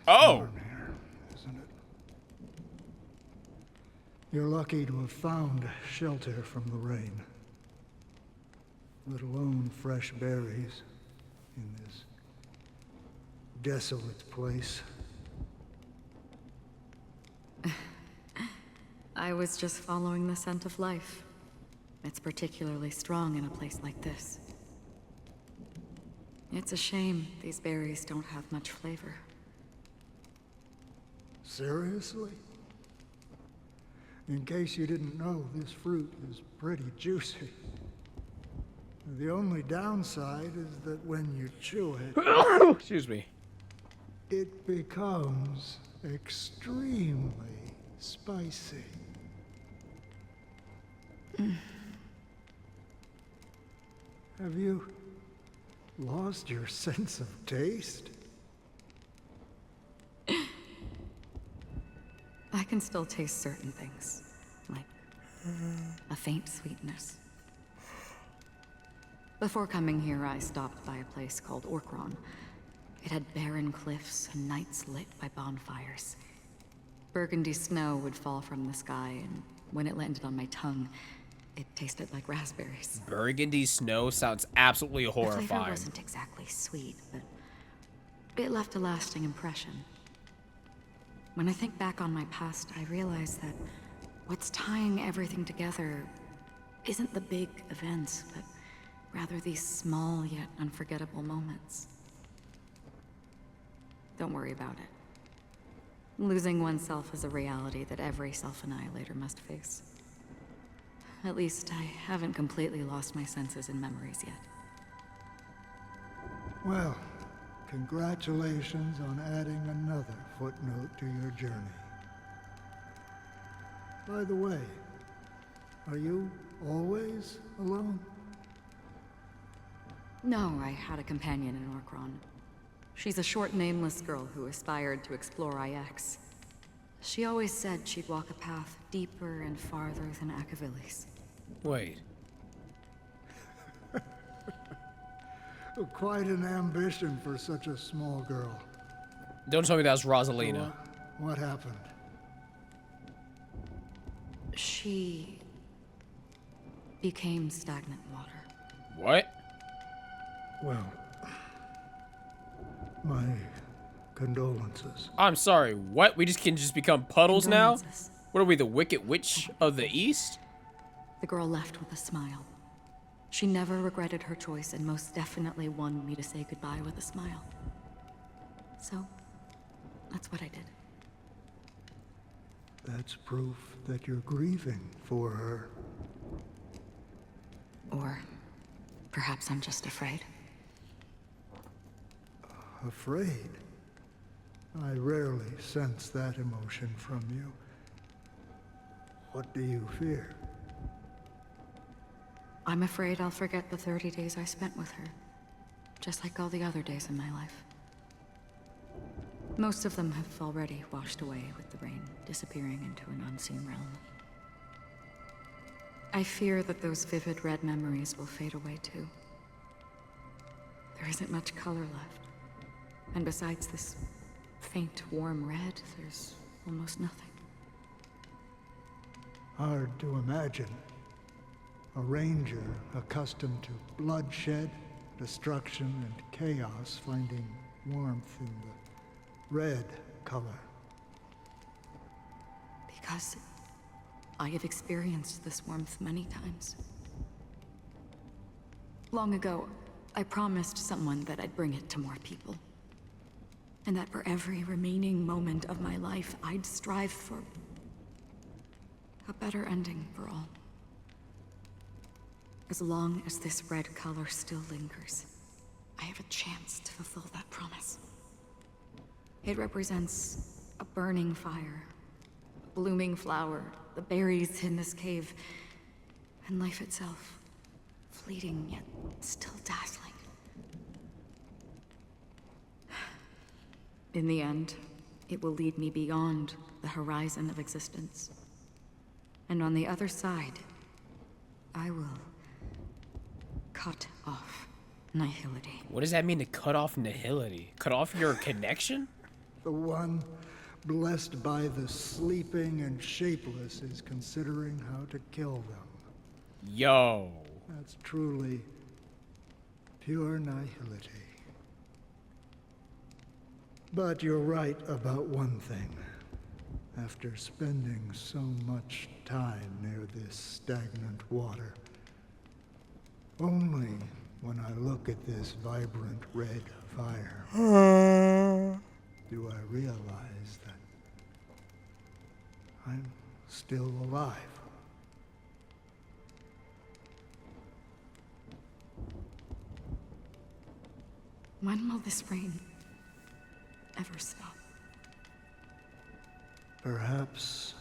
Oh! Isn't it? You're lucky to have found shelter from the rain. Let alone fresh berries in this desolate place. I was just following the scent of life. It's particularly strong in a place like this. It's a shame these berries don't have much flavor. Seriously? In case you didn't know, this fruit is pretty juicy. The only downside is that when you chew it... Excuse me. It becomes extremely spicy. Have you lost your sense of taste? I can still taste certain things, like a faint sweetness. Before coming here, I stopped by a place called Orkron. It had barren cliffs and nights lit by bonfires. Burgundy snow would fall from the sky, and when it landed on my tongue, it tasted like raspberries. Burgundy snow sounds absolutely The flavor horrifying. wasn't exactly sweet, but it left a lasting impression. When I think back on my past, I realize that what's tying everything together isn't the big events, but rather these small yet unforgettable moments. Don't worry about it. Losing oneself is a reality that every self-annihilator must face. At least I haven't completely lost my senses and memories yet. Well, congratulations on adding another footnote to your journey. By the way, are you always alone? No, I had a companion in Orkron. She's a short, nameless girl who aspired to explore IX. She always said she'd walk a path deeper and farther than Akavili's. Wait. Quite an ambition for such a small girl. Don't tell me that's Rosalina. So, what happened? She became stagnant water. What? Well, my condolences. I'm sorry, what? We just can just become puddles now? Condolences. What are we, the Wicked Witch of the East? The girl left with a smile. She never regretted her choice and most definitely wanted me to say goodbye with a smile. So, that's what I did. That's proof that you're grieving for her. Or perhaps I'm just afraid. Afraid? I rarely sense that emotion from you. What do you fear? I'm afraid I'll forget the 30 days I spent with her, just like all the other days in my life. Most of them have already washed away with the rain, disappearing into an unseen realm. I fear that those vivid red memories will fade away too. There isn't much color left, and besides this faint, warm red, there's almost nothing. Hard to imagine. A ranger accustomed to bloodshed, destruction, and chaos finding warmth in the red color. Because I have experienced this warmth many times. Long ago, I promised someone that I'd bring it to more people. And that for every remaining moment of my life, I'd strive for a better ending for all. As long as this red color still lingers, I have a chance to fulfill that promise. It represents a burning fire, a blooming flower, the berries in this cave, and life itself, fleeting yet still dazzling. In the end, it will lead me beyond the horizon of existence. And on the other side, I will cut off nihility. What does that mean to cut off nihility? Cut off your connection? The one blessed by the sleeping and shapeless is considering how to kill them. Yo. That's truly pure nihility. But you're right about one thing. After spending so much time near this stagnant water, only when I look at this vibrant red fire do I realize that I'm still alive. When will this rain ever stop? Perhaps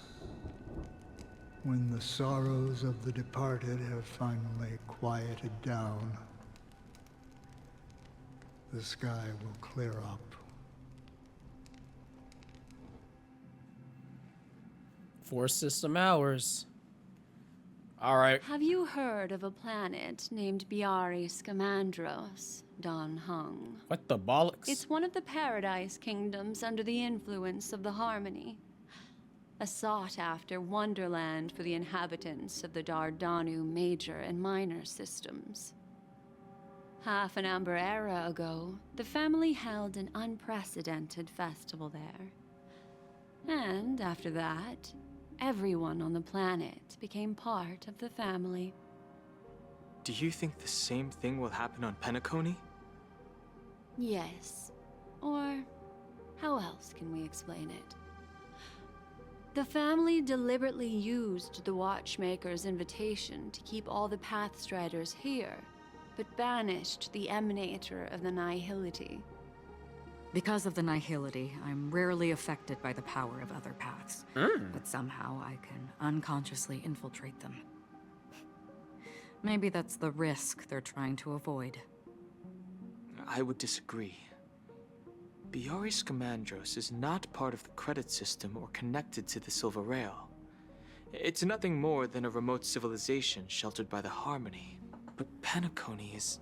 when the sorrows of the departed have finally quieted down, the sky will clear up. Four system hours. All right. Have you heard of a planet named Biari Scamandros, Don Hung? What the bollocks? It's one of the Paradise Kingdoms under the influence of the Harmony. A sought-after wonderland for the inhabitants of the Dardanu major and minor systems. Half an Amber Era ago, the family held an unprecedented festival there. And after that, everyone on the planet became part of the family. Do you think the same thing will happen on Penacony? Yes. Or how else can we explain it? The family deliberately used the Watchmaker's invitation to keep all the Pathstriders here, but banished the Emanator of the Nihility. Because of the Nihility, I'm rarely affected by the power of other paths. But somehow I can unconsciously infiltrate them. Maybe that's the risk they're trying to avoid. I would disagree. Biaris Commandros is not part of the credit system or connected to the Silver Rail. It's nothing more than a remote civilization sheltered by the Harmony. But Penacony is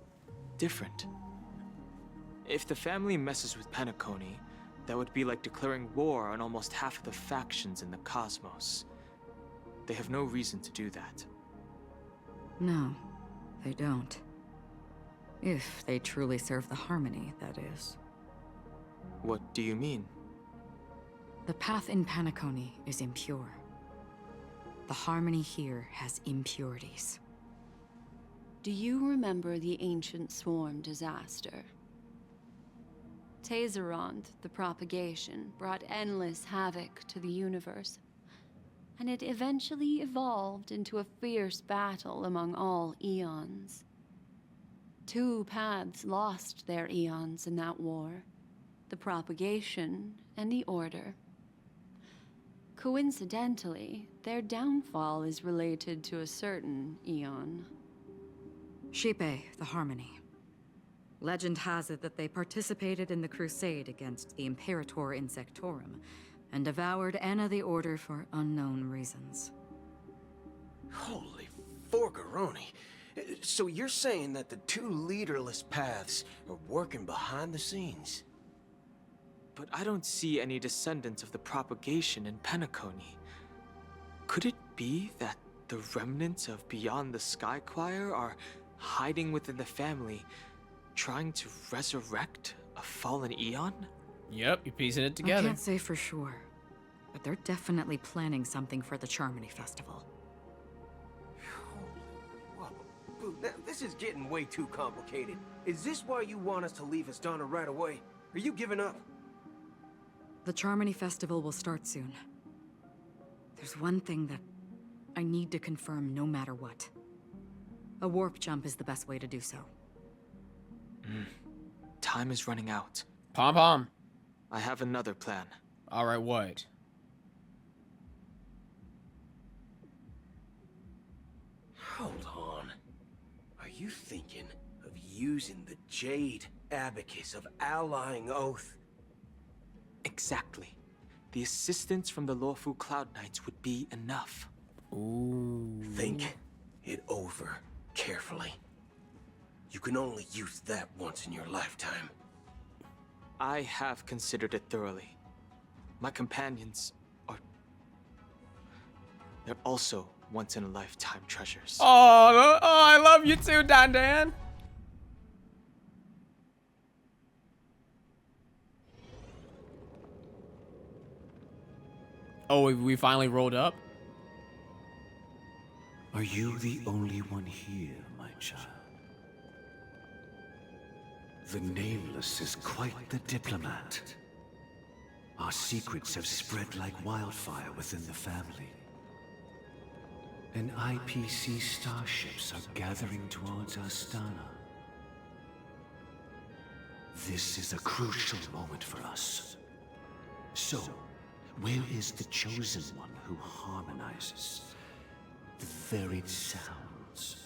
different. If the family messes with Penacony, that would be like declaring war on almost half of the factions in the cosmos. They have no reason to do that. No, they don't. If they truly serve the Harmony, that is. What do you mean? The path in Penacony is impure. The Harmony here has impurities. Do you remember the Ancient Swarm disaster? Tazerond, the propagation, brought endless havoc to the universe, and it eventually evolved into a fierce battle among all eons. 2 paths lost their eons in that war, the propagation and the Order. Coincidentally, their downfall is related to a certain eon. Shipe, the Harmony. Legend has it that they participated in the crusade against the Imperator Insectorum, and devoured Anna the Order for unknown reasons. Holy forgaroni. So you're saying that the 2 leaderless paths are working behind the scenes? But I don't see any descendants of the propagation in Penacony. Could it be that the remnants of Beyond the Sky Choir are hiding within the family, trying to resurrect a fallen eon? Yep, you're piecing it I together. can't say for sure, but they're definitely planning something for the Charmony Festival. Whoa, Boo, this is getting way too complicated. Is this why you want us to leave Astana right away? Are you giving up? The Charmony Festival will start soon. There's one thing that I need to confirm no matter what. A warp jump is the best way to do so. Time is running out. Pom-pom. I have another plan. Alright, what? Hold on. Are you thinking of using the Jade Abacus of Allying Oath? Exactly. The assistance from the Lawful Cloud Knights would be enough. Ooh. Think it over carefully. You can only use that once in your lifetime. I have considered it thoroughly. My companions are... they're also once-in-a-lifetime treasures. Oh, I love you too, Dan. Oh, we finally rolled up? Are you the only one here, my child? The Nameless is quite the diplomat. Our secrets have spread like wildfire within the family. And IPC starships are gathering towards Astana. This is a crucial moment for us. So, where is the Chosen One who harmonizes the varied sounds?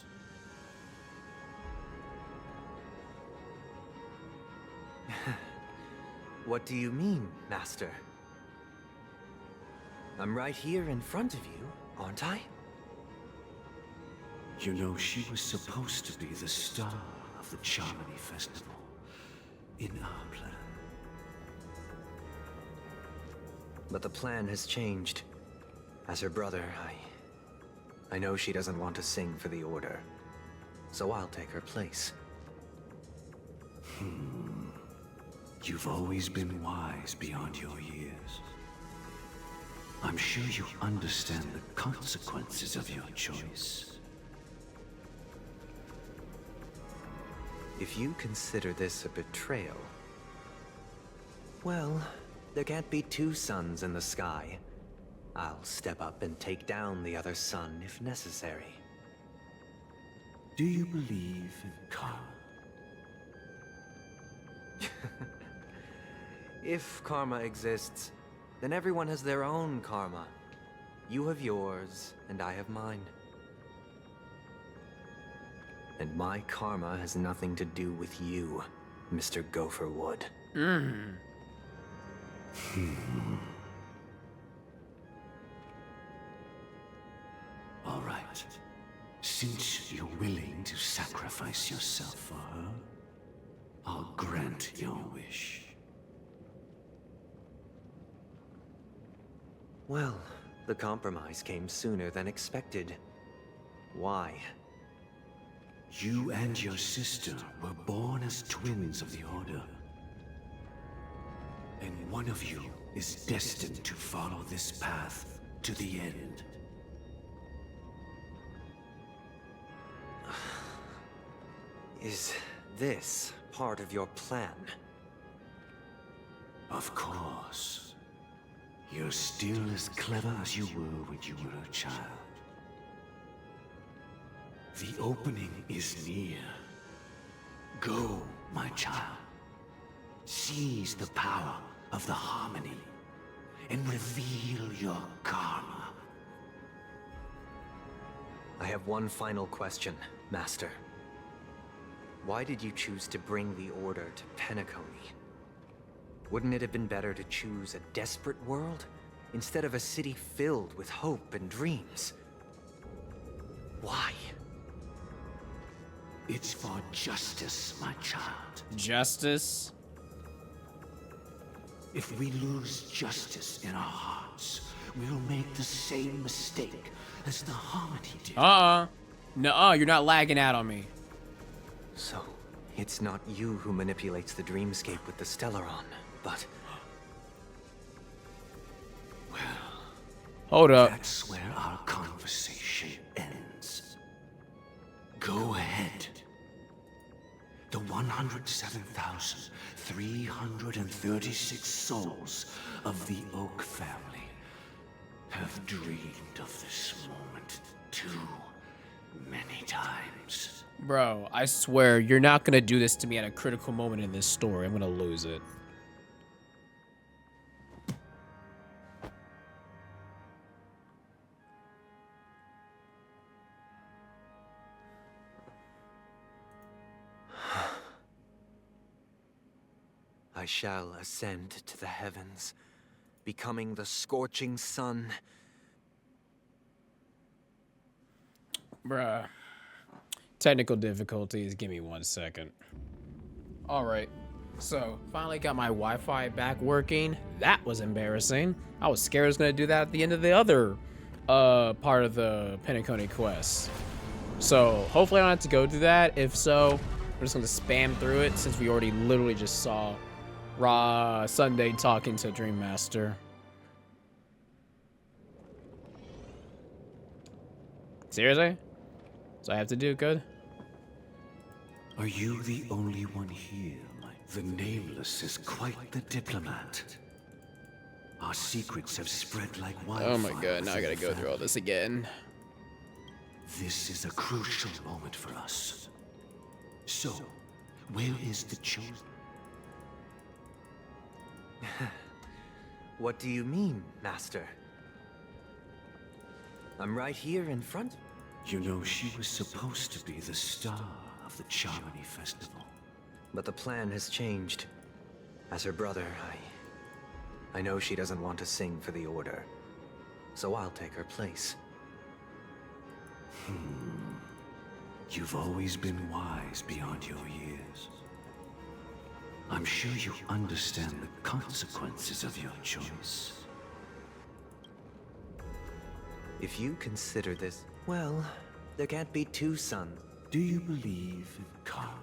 What do you mean, Master? I'm right here in front of you, aren't I? You know, she was supposed to be the star of the Charmony Festival in our plan. But the plan has changed. As her brother, I know she doesn't want to sing for the Order. So I'll take her place. You've always been wise beyond your years. I'm sure you understand the consequences of your choice. If you consider this a betrayal... well, there can't be 2 suns in the sky. I'll step up and take down the other son if necessary. Do you believe in karma? If karma exists, then everyone has their own karma. You have yours, and I have mine. And my karma has nothing to do with you, Mr. Gopherwood. All right. Since you're willing to sacrifice yourself for her, I'll grant your wish. Well, the compromise came sooner than expected. Why? You and your sister were born as twins of the Order. And one of you is destined to follow this path to the end. Is this part of your plan? Of course. You're still as clever as you were when you were a child. The opening is near. Go, my child. Seize the power of the harmony and reveal your karma. I have one final question, Master. Why did you choose to bring the Order to Penacony? Wouldn't it have been better to choose a desperate world instead of a city filled with hope and dreams? Why? It's for justice, my child. Justice? If we lose justice in our hearts, we'll make the same mistake as the Harmony did. Nuh-uh, you're not lagging out on me. So, it's not you who manipulates the dreamscape with the Stellaron, but... Well... Hold up. That's where our conversation ends. Go ahead. The 107,336 souls of the Oak family have dreamed of this moment too many times. Bro, I swear, you're not gonna do this to me at a critical moment in this story. I'm gonna lose it. I shall ascend to the heavens, becoming the scorching sun. Bruh. Technical difficulties, give me 1 second. Alright, so finally got my Wi-Fi back working. That was embarrassing. I was scared I was gonna do that at the end of the other part of the Penacony quest. So hopefully I don't have to go through that. If so, we're just gonna spam through it since we already literally just saw Sunday talking to Dream Master. Seriously? So I have to do good? Are you the only one here? The Nameless is quite the diplomat. Our secrets have spread like wildfire. Oh my god, now I gotta go through all this again. This is a crucial moment for us. So, where is the chosen? What do you mean, Master? I'm right here in front. You know, she was supposed to be the star of the Charmony Festival. But the plan has changed. As her brother, I know she doesn't want to sing for the Order. So I'll take her place. You've always been wise beyond your years. I'm sure you understand the consequences of your choice. If you consider this, well, there can't be two sons. Do you believe in karma?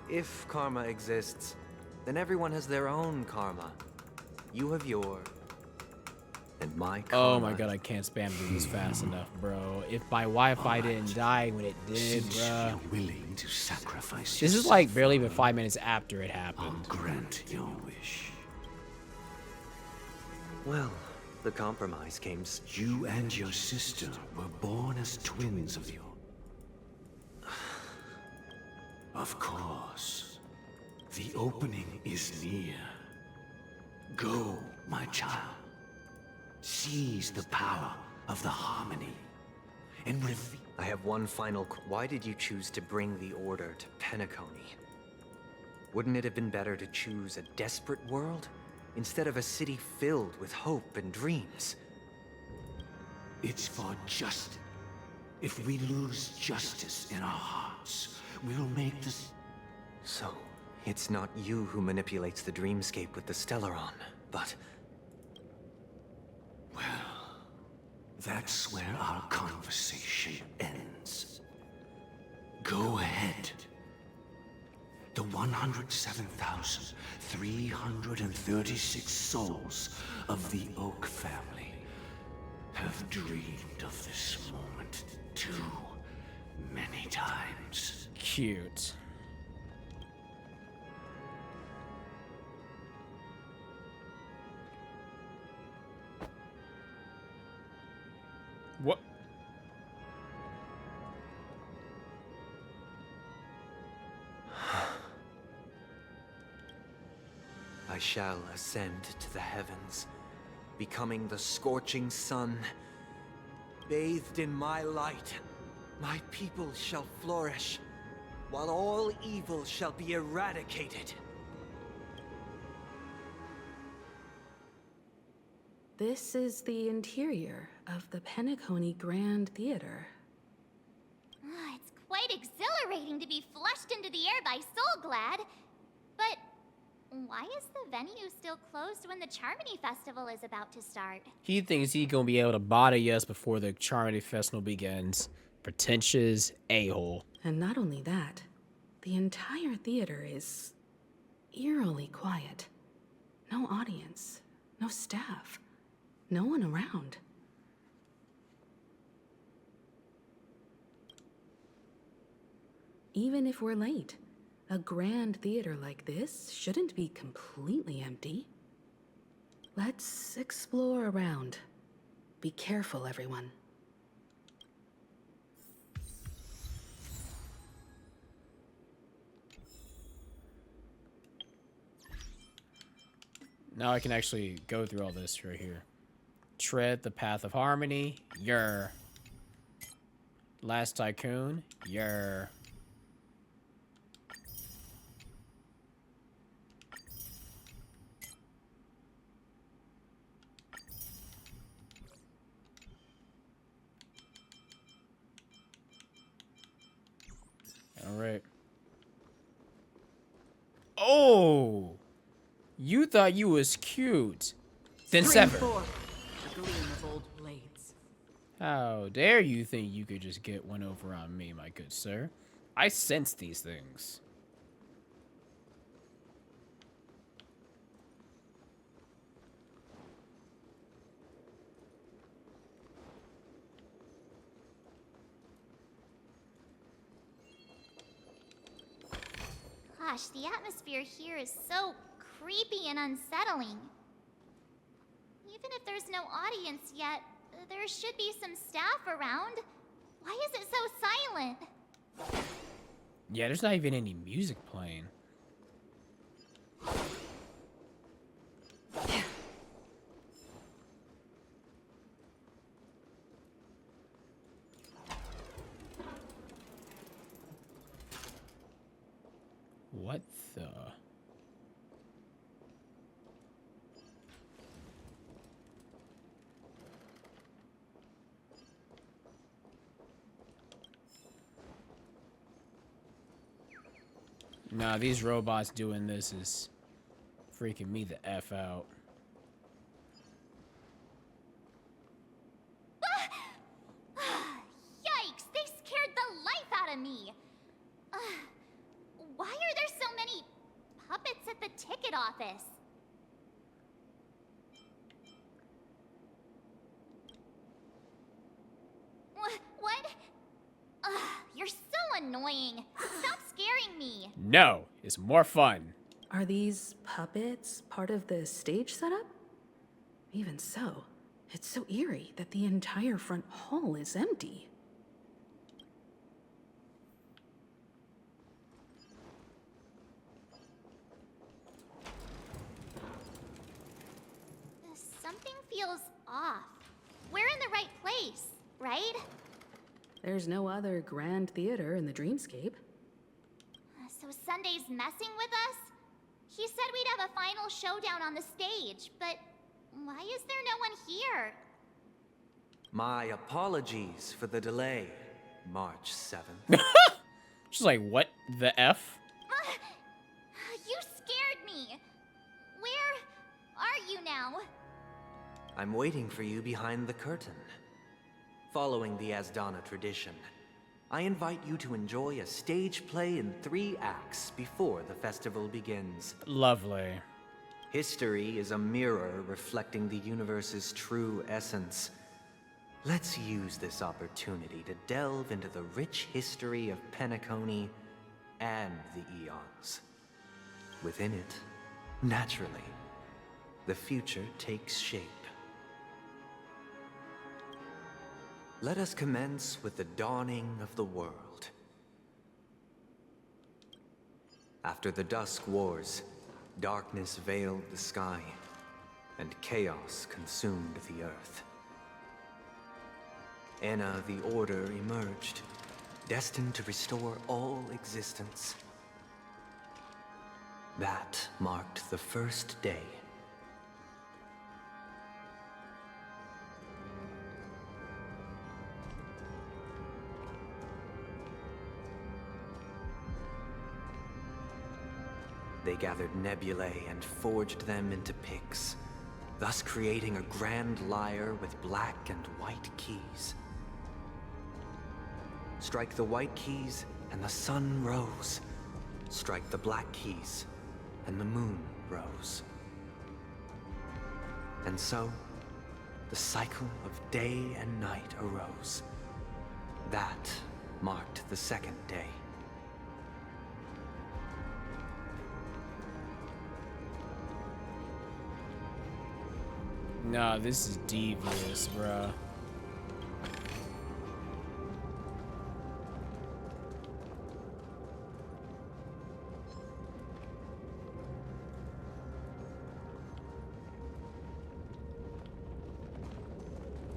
If karma exists, then everyone has their own karma. You have yours, and my karma. Oh my god, I can't spam through this fast enough, bro. If my Wi-Fi didn't die when it did, bro. Willing to sacrifice This is like barely even 5 minutes after it happened. I'll grant your wish. Well, the compromise came. You and your sister were born as twins of your... Of course. The opening is near. Go, my child. Seize the power of the harmony. And reveal... I have one final... Why did you choose to bring the Order to Penacony? Wouldn't it have been better to choose a desperate world, instead of a city filled with hope and dreams? It's for justice. If we lose justice in our hearts, we'll make this... So, it's not you who manipulates the dreamscape with the Stellaron, but... Well, that's where our conversation ends. Go ahead. The 107,336 souls of the Oak family have dreamed of this moment too many times. Cute. What? I shall ascend to the heavens, becoming the scorching sun. Bathed in my light, my people shall flourish, while all evil shall be eradicated. This is the interior of the Penacony Grand Theater. It's quite exhilarating to be flushed into the air by Soulglad. But why is the venue still closed when the Charmony Festival is about to start? He thinks he gonna be able to body us before the Charity Festival begins. Pretentious a-hole. And not only that, the entire theater is eerily quiet. No audience, no staff, no one around. Even if we're late, a grand theater like this shouldn't be completely empty. Let's explore around. Be careful, everyone. Now I can actually go through all this right here. Tread the path of harmony. Yer. Last Tycoon. Yer. All right. Oh! You thought you was cute. Then sever. The gleam of old blades. How dare you think you could just get one over on me, my good sir? I sense these things. Gosh, the atmosphere here is so creepy and unsettling. Even if there's no audience yet, there should be some staff around. Why is it so silent? Yeah, there's not even any music playing. What the? Nah, these robots doing this is freaking me the F out. Yikes, they scared the life out of me. Why are there so many puppets at the ticket office? What? You're so annoying. Stop scaring me. No, it's more fun. Are these puppets part of the stage setup? Even so, it's so eerie that the entire front hall is empty. Something feels off. We're in the right place, right? There's no other grand theater in the dreamscape. So Sunday's messing with us? He said we'd have a final showdown on the stage, but why is there no one here? My apologies for the delay, March 7th. She's like, what the F? You scared me. Where are you now? I'm waiting for you behind the curtain. Following the Asdana tradition, I invite you to enjoy a stage play in 3 acts before the festival begins. Lovely. History is a mirror reflecting the universe's true essence. Let's use this opportunity to delve into the rich history of Penacony and the Eons. Within it, naturally, the future takes shape. Let us commence with the dawning of the world. After the Dusk Wars, darkness veiled the sky, and chaos consumed the earth. Enna the Order emerged, destined to restore all existence. That marked the first day. They gathered nebulae and forged them into picks, thus creating a grand lyre with black and white keys. Strike the white keys, and the sun rose. Strike the black keys, and the moon rose. And so, the cycle of day and night arose. That marked the second day. Nah, this is devious, bruh.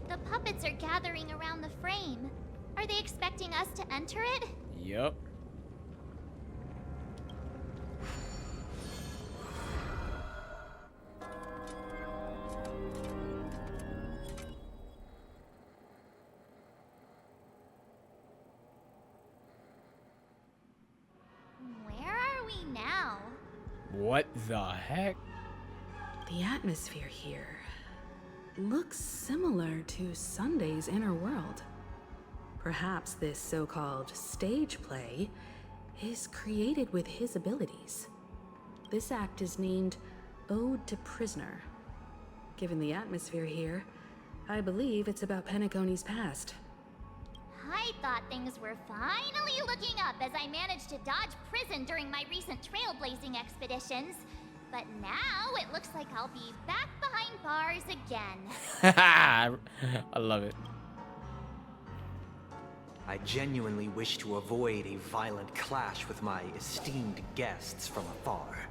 The puppets are gathering around the frame. Are they expecting us to enter it? Yup. Where are we now? What the heck? The atmosphere here looks similar to Sunday's inner world. Perhaps this so-called stage play is created with his abilities. This act is named Ode to Prisoner. Given the atmosphere here, I believe it's about Penacony's past. I thought things were finally looking up as I managed to dodge prison during my recent trailblazing expeditions. But now it looks like I'll be back behind bars again. I love it. I genuinely wish to avoid a violent clash with my esteemed guests from afar.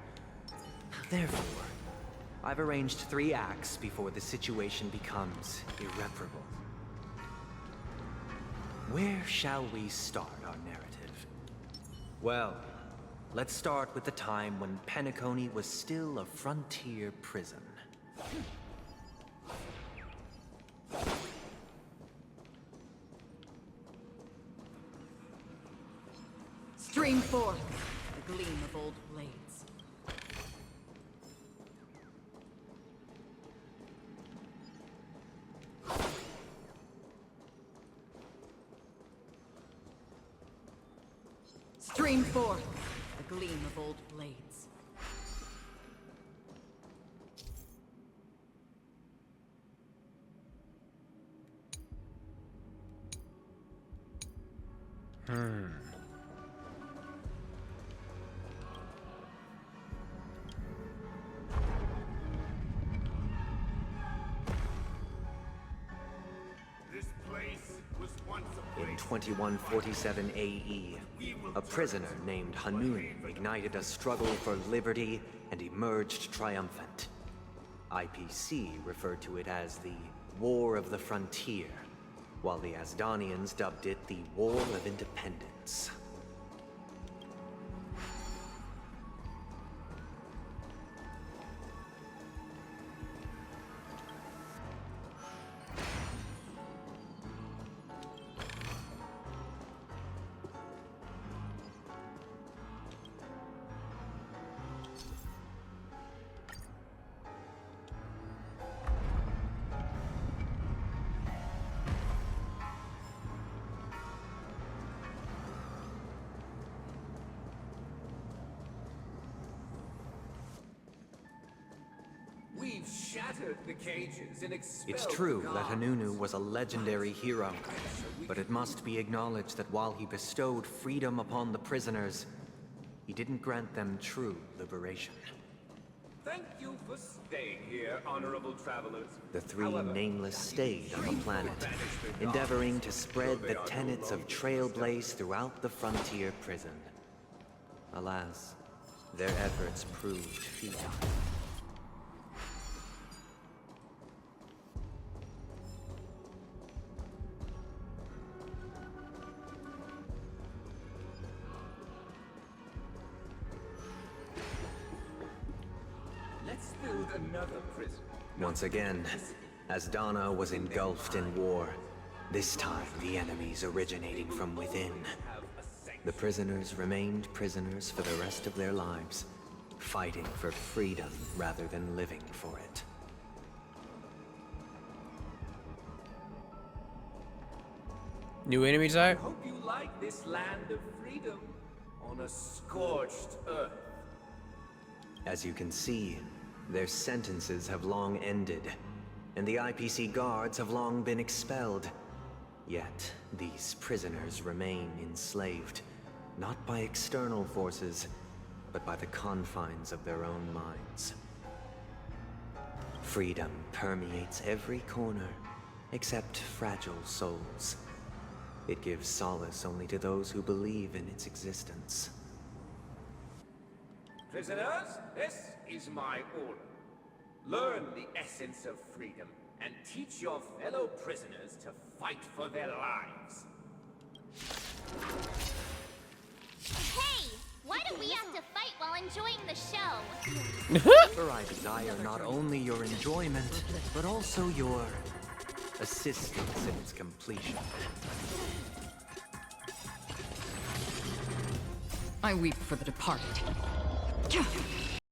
Therefore, I've arranged 3 acts before the situation becomes irreparable. Where shall we start our narrative? Well, let's start with the time when Penacony was still a frontier prison. Stream forth the gleam of old blades. Stream forth the gleam of old blades. 2147 AE, a prisoner named Hanun ignited a struggle for liberty and emerged triumphant. IPC referred to it as the War of the Frontier, while the Asdanians dubbed it the War of Independence. We've shattered the cages and expelled It's true the that guards. Hanunu was a legendary hero, but it must be acknowledged that while he bestowed freedom upon the prisoners, he didn't grant them true liberation. Thank you for staying here, honorable travelers. The three nameless stayed on the planet, endeavoring to spread the tenets of Trailblaze throughout the frontier prison. Alas, their efforts proved futile. Let's build another prison. Once again, Asdana was engulfed in war. This time, the enemies originating from within. The prisoners remained prisoners for the rest of their lives, fighting for freedom rather than living for it. New enemy type? Hope you like this land of freedom on a scorched earth. As you can see, their sentences have long ended, and the IPC guards have long been expelled. Yet, these prisoners remain enslaved, not by external forces, but by the confines of their own minds. Freedom permeates every corner, except fragile souls. It gives solace only to those who believe in its existence. Prisoners, this is my order. Learn the essence of freedom and teach your fellow prisoners to fight for their lives. Hey! Why do we have to fight while enjoying the show? For I desire not only your enjoyment, but also your assistance in its completion. I weep for the departed.